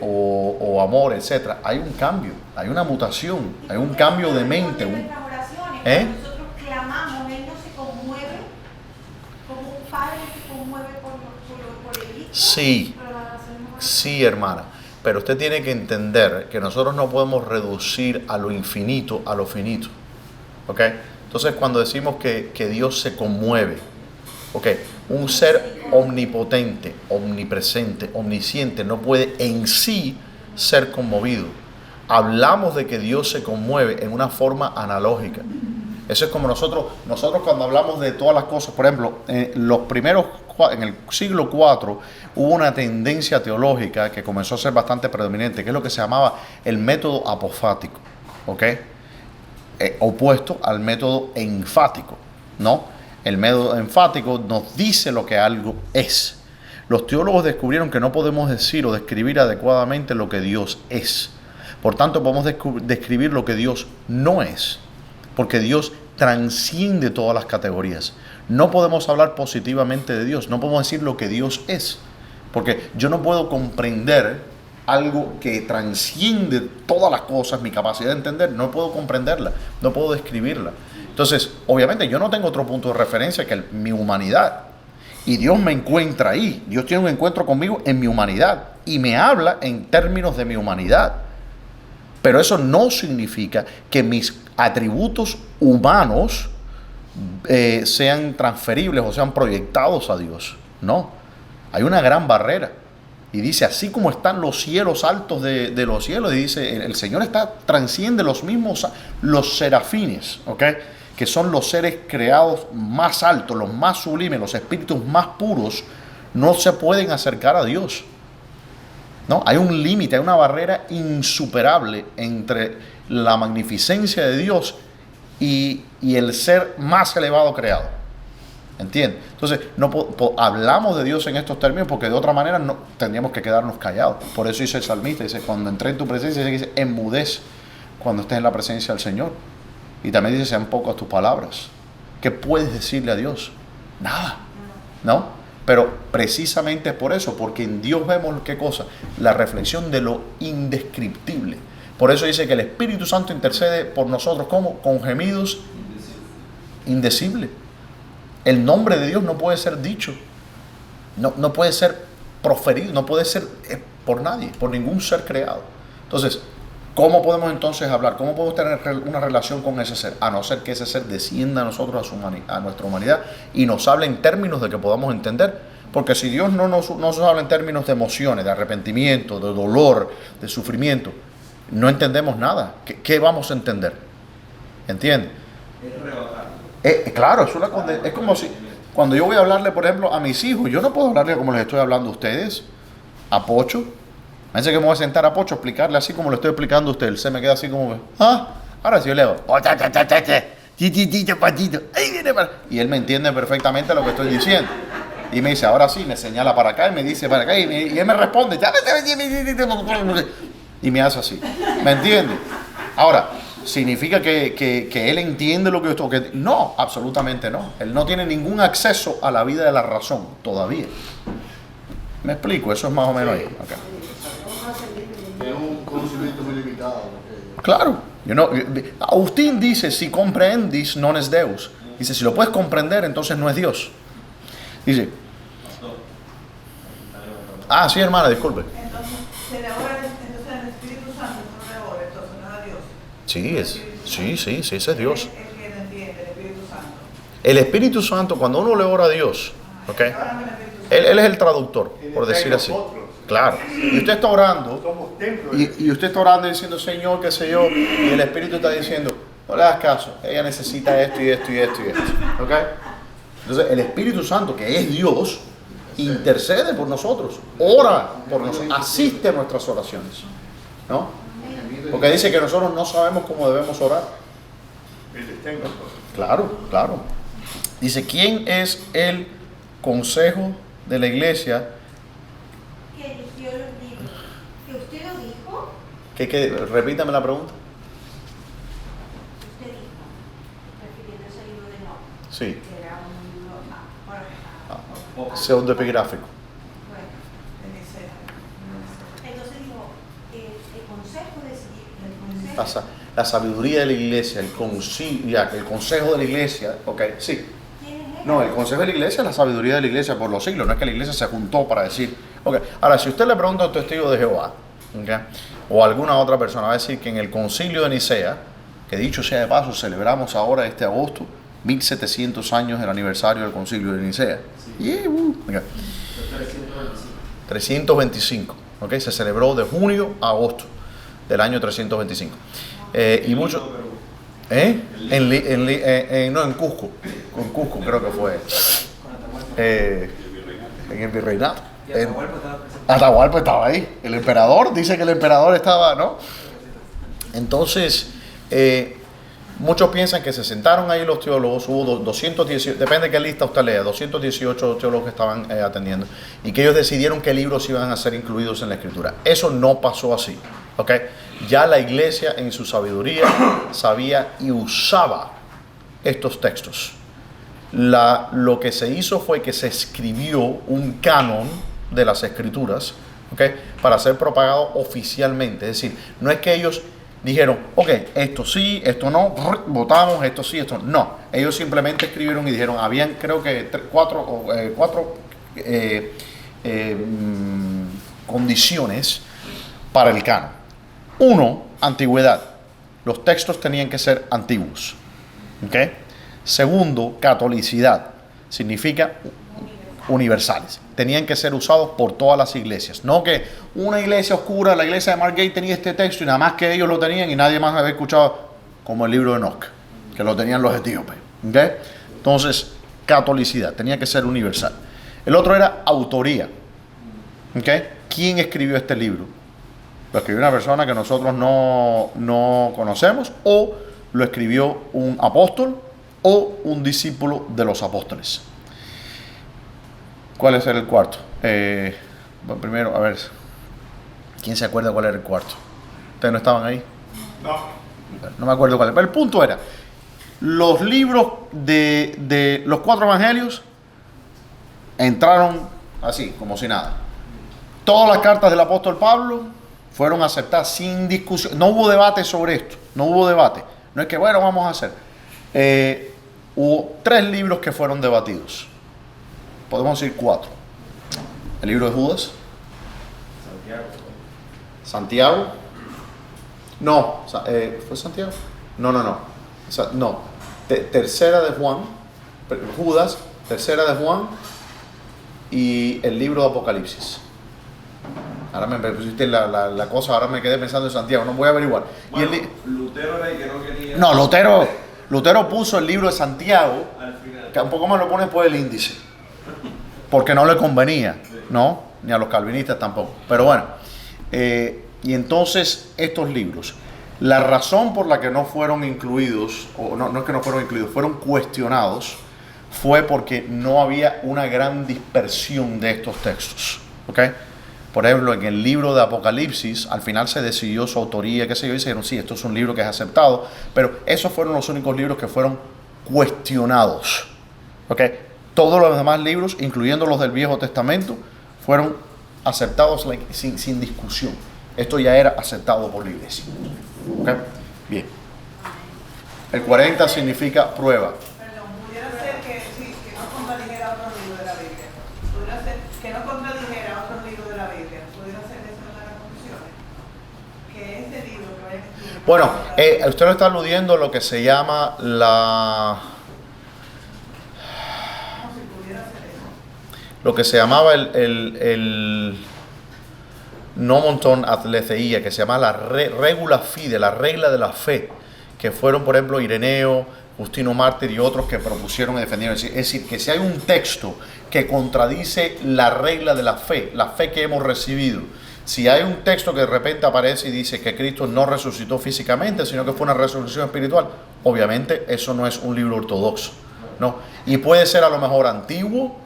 o amor, etc., hay un cambio, hay una mutación, hay un cambio de mente. Nuestras oraciones, ¿Eh? cuando nosotros clamamos, Él no se conmueve como un padre se conmueve por el hijo. Sí, sí, hermana. Pero usted tiene que entender que nosotros no podemos reducir a lo infinito a lo finito. ¿Ok? Entonces, cuando decimos que Dios se conmueve, ¿ok? Un ser omnipotente, omnipresente, omnisciente no puede en sí ser conmovido. Hablamos de que Dios se conmueve en una forma analógica. Eso es como nosotros cuando hablamos de todas las cosas. Por ejemplo, en el siglo IV hubo una tendencia teológica que comenzó a ser bastante predominante, que es lo que se llamaba el método apofático, ¿ok? Opuesto al método enfático, ¿no? El método enfático nos dice lo que algo es. Los teólogos descubrieron que no podemos decir o describir adecuadamente lo que Dios es. Por tanto, podemos describir lo que Dios no es, porque Dios transciende todas las categorías. No podemos hablar positivamente de Dios, no podemos decir lo que Dios es, porque yo no puedo comprender algo que transciende todas las cosas, mi capacidad de entender, no puedo comprenderla, no puedo describirla. Entonces, obviamente yo no tengo otro punto de referencia que mi humanidad, y Dios me encuentra ahí. Dios tiene un encuentro conmigo en mi humanidad y me habla en términos de mi humanidad. Pero eso no significa que mis atributos humanos sean transferibles o sean proyectados a Dios. No, hay una gran barrera. Y dice, así como están los cielos altos de los cielos, y dice, el Señor transciende los mismos, los serafines, ¿ok? Que son los seres creados más altos, los más sublimes, los espíritus más puros, no se pueden acercar a Dios. ¿No? Hay un límite, hay una barrera insuperable entre la magnificencia de Dios y el ser más elevado creado. ¿Entiendes? Entonces, hablamos de Dios en estos términos porque de otra manera no tendríamos que quedarnos callados. Por eso dice el salmista, dice, cuando entré en tu presencia, dice, enmudece cuando estés en la presencia del Señor. Y también dice, sean pocas tus palabras. ¿Qué puedes decirle a Dios? Nada. ¿No? Pero precisamente es por eso, porque en Dios vemos, ¿qué cosa? La reflexión de lo indescriptible. Por eso dice que el Espíritu Santo intercede por nosotros, ¿cómo? Con gemidos indecibles. El nombre de Dios no puede ser dicho, no puede ser proferido, no puede ser por nadie, por ningún ser creado. Entonces, ¿cómo podemos entonces hablar? ¿Cómo podemos tener una relación con ese ser? A no ser que ese ser descienda a nosotros, a nuestra humanidad, y nos hable en términos de que podamos entender. Porque si Dios no nos habla en términos de emociones, de arrepentimiento, de dolor, de sufrimiento, no entendemos nada. ¿Qué vamos a entender? ¿Entiendes? Es rebajarlo. Claro, es como si cuando yo voy a hablarle, por ejemplo, a mis hijos, yo no puedo hablarle como les estoy hablando a ustedes, a Pocho. Fíjense que me voy a sentar a Pocho a explicarle así como le estoy explicando a usted. Él se me queda así como, ahora sí yo le hago, ahí viene para... Y él me entiende perfectamente lo que estoy diciendo. Y me dice, ahora sí, me señala para acá y me dice para acá. Y él me responde, y me hace así. ¿Me entiende? Ahora, ¿significa que él entiende lo que yo estoy? No, absolutamente no. Él no tiene ningún acceso a la vida de la razón todavía. ¿Me explico? Eso es más o menos ahí. Okay. Es un conocimiento muy limitado. Claro. Agustín dice, si comprendis, non es Deus. Dice, si lo puedes comprender, entonces no es Dios. Dice, sí, hermana, disculpe. Entonces, se le ora entonces al Espíritu Santo, no le ora, entonces no es a Dios. Sí, ese es Dios. El que lo entiende, el Espíritu Santo. El Espíritu Santo, cuando uno le ora a Dios, ¿ok? Él es el traductor, por decir así. Claro. Y usted está orando, Somos templos. y usted está orando diciendo, Señor, qué sé yo, y el Espíritu está diciendo, no le hagas caso, ella necesita esto y esto y esto y esto. ¿Ok? Entonces, el Espíritu Santo, que es Dios, intercede por nosotros, ora por nosotros, asiste a nuestras oraciones. ¿No? Porque dice que nosotros no sabemos cómo debemos orar. Él está en nosotros. Claro. Dice, ¿quién es el consejo de la iglesia? Que eligió los libros. ¿Que usted lo dijo? Repítame la pregunta. Usted dijo, refiriéndose al libro de Enoch. Sí. Que era un libro, Pseudepigráfico. bueno, entonces dijo, el consejo de La sabiduría de la iglesia, el consejo de la iglesia, ok, sí. ¿Quién es él? No, el consejo de la iglesia es la sabiduría de la iglesia por los siglos, no es que la iglesia se juntó para decir, ok. Ahora, si usted le pregunta a un testigo de Jehová, okay, o a alguna otra persona, va a decir que en el concilio de Nicea, que dicho sea de paso, celebramos ahora este agosto, 1700 años del aniversario del concilio de Nicea. Okay. 325, ok, se celebró de junio a agosto del año 325. Y muchos... en Cusco. En Cusco creo que fue. En el virreinato. Atahualpa estaba ahí. El emperador, dice que el emperador estaba, ¿no? Entonces, muchos piensan que se sentaron ahí los teólogos, hubo 218, depende de qué lista usted lea, 218 teólogos que estaban atendiendo, y que ellos decidieron qué libros iban a ser incluidos en la escritura. Eso no pasó así, ¿ok? Ya la iglesia en su sabiduría sabía y usaba estos textos. Lo que se hizo fue que se escribió un canon de las escrituras, ¿ok? Para ser propagado oficialmente. Es decir, no es que ellos dijeron, ok, esto sí, esto no, votamos, esto sí, esto no. No, ellos simplemente escribieron y dijeron, habían creo que cuatro condiciones para el canon. Uno, antigüedad. Los textos tenían que ser antiguos. ¿Okay? Segundo, catolicidad. Significa universales. Tenían que ser usados por todas las iglesias. No que una iglesia oscura, la iglesia de Margate tenía este texto y nada más que ellos lo tenían y nadie más había escuchado, como el libro de Enoch, que lo tenían los etíopes. ¿Okay? Entonces, catolicidad. Tenía que ser universal. El otro era autoría. ¿Okay? ¿Quién escribió este libro? Lo escribió una persona que nosotros no conocemos, o lo escribió un apóstol o un discípulo de los apóstoles. ¿Cuál es el cuarto? Bueno, primero, a ver, ¿quién se acuerda cuál era el cuarto? ¿Ustedes no estaban ahí? No me acuerdo cuál era. Pero el punto era, los libros de los 4 evangelios entraron así, como si nada. Todas las cartas del apóstol Pablo fueron aceptadas sin discusión. No hubo debate sobre esto. No hubo debate. No es que, bueno, vamos a hacer. Hubo 3 libros que fueron debatidos. Podemos decir 4. El libro de Judas. Santiago. No. ¿Fue Santiago? No. Tercera de Juan. Judas. Tercera de Juan. Y el libro de Apocalipsis. Ahora me pusiste la cosa, ahora me quedé pensando en Santiago, no voy a averiguar. Bueno, Lutero era el que no quería. No, Lutero puso el libro de Santiago, Al final. que un poco más lo pone después del índice, porque no le convenía, ¿no? Ni a los calvinistas tampoco. Pero bueno, y entonces estos libros, la razón por la que no fueron incluidos, o no es que no fueron incluidos, fueron cuestionados, fue porque no había una gran dispersión de estos textos, ¿ok? Por ejemplo, en el libro de Apocalipsis, al final se decidió su autoría, qué sé yo, y dijeron, sí, esto es un libro que es aceptado, pero esos fueron los únicos libros que fueron cuestionados, ¿ok? Todos los demás libros, incluyendo los del Viejo Testamento, fueron aceptados sin discusión. Esto ya era aceptado por la iglesia, ¿ok? Bien. El 40 significa prueba. Perdón, pudiera ser que sí, que no contradijera otros libros de la Biblia. Pudiera ser que no contradijera otros libros de la Biblia. Pudiera ser esa una de las conclusiones. Que ese libro que vaya a escribir. Bueno, usted lo está aludiendo a lo que se llama No, si pudiera ser eso. lo que se llamaba el Nomonton Athletheia, que se llama la regula fide, la regla de la fe, que fueron, por ejemplo, Ireneo, Justino Mártir y otros que propusieron y defendieron. Es decir, que si hay un texto que contradice la regla de la fe que hemos recibido, si hay un texto que de repente aparece y dice que Cristo no resucitó físicamente, sino que fue una resurrección espiritual, obviamente eso no es un libro ortodoxo, ¿no? Y puede ser a lo mejor antiguo,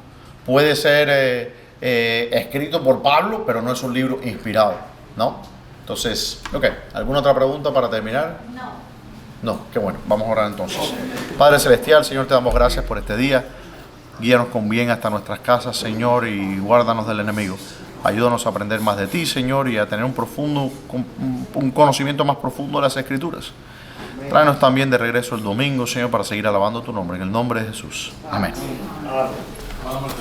puede ser escrito por Pablo, pero no es un libro inspirado, ¿no? Entonces, ok, ¿alguna otra pregunta para terminar? No, qué bueno, vamos a orar entonces. Padre Celestial, Señor, te damos gracias por este día. Guíanos con bien hasta nuestras casas, Señor, y guárdanos del enemigo. Ayúdanos a aprender más de ti, Señor, y a tener un conocimiento más profundo de las Escrituras. Tráenos también de regreso el domingo, Señor, para seguir alabando tu nombre. En el nombre de Jesús. Amén. Vamos,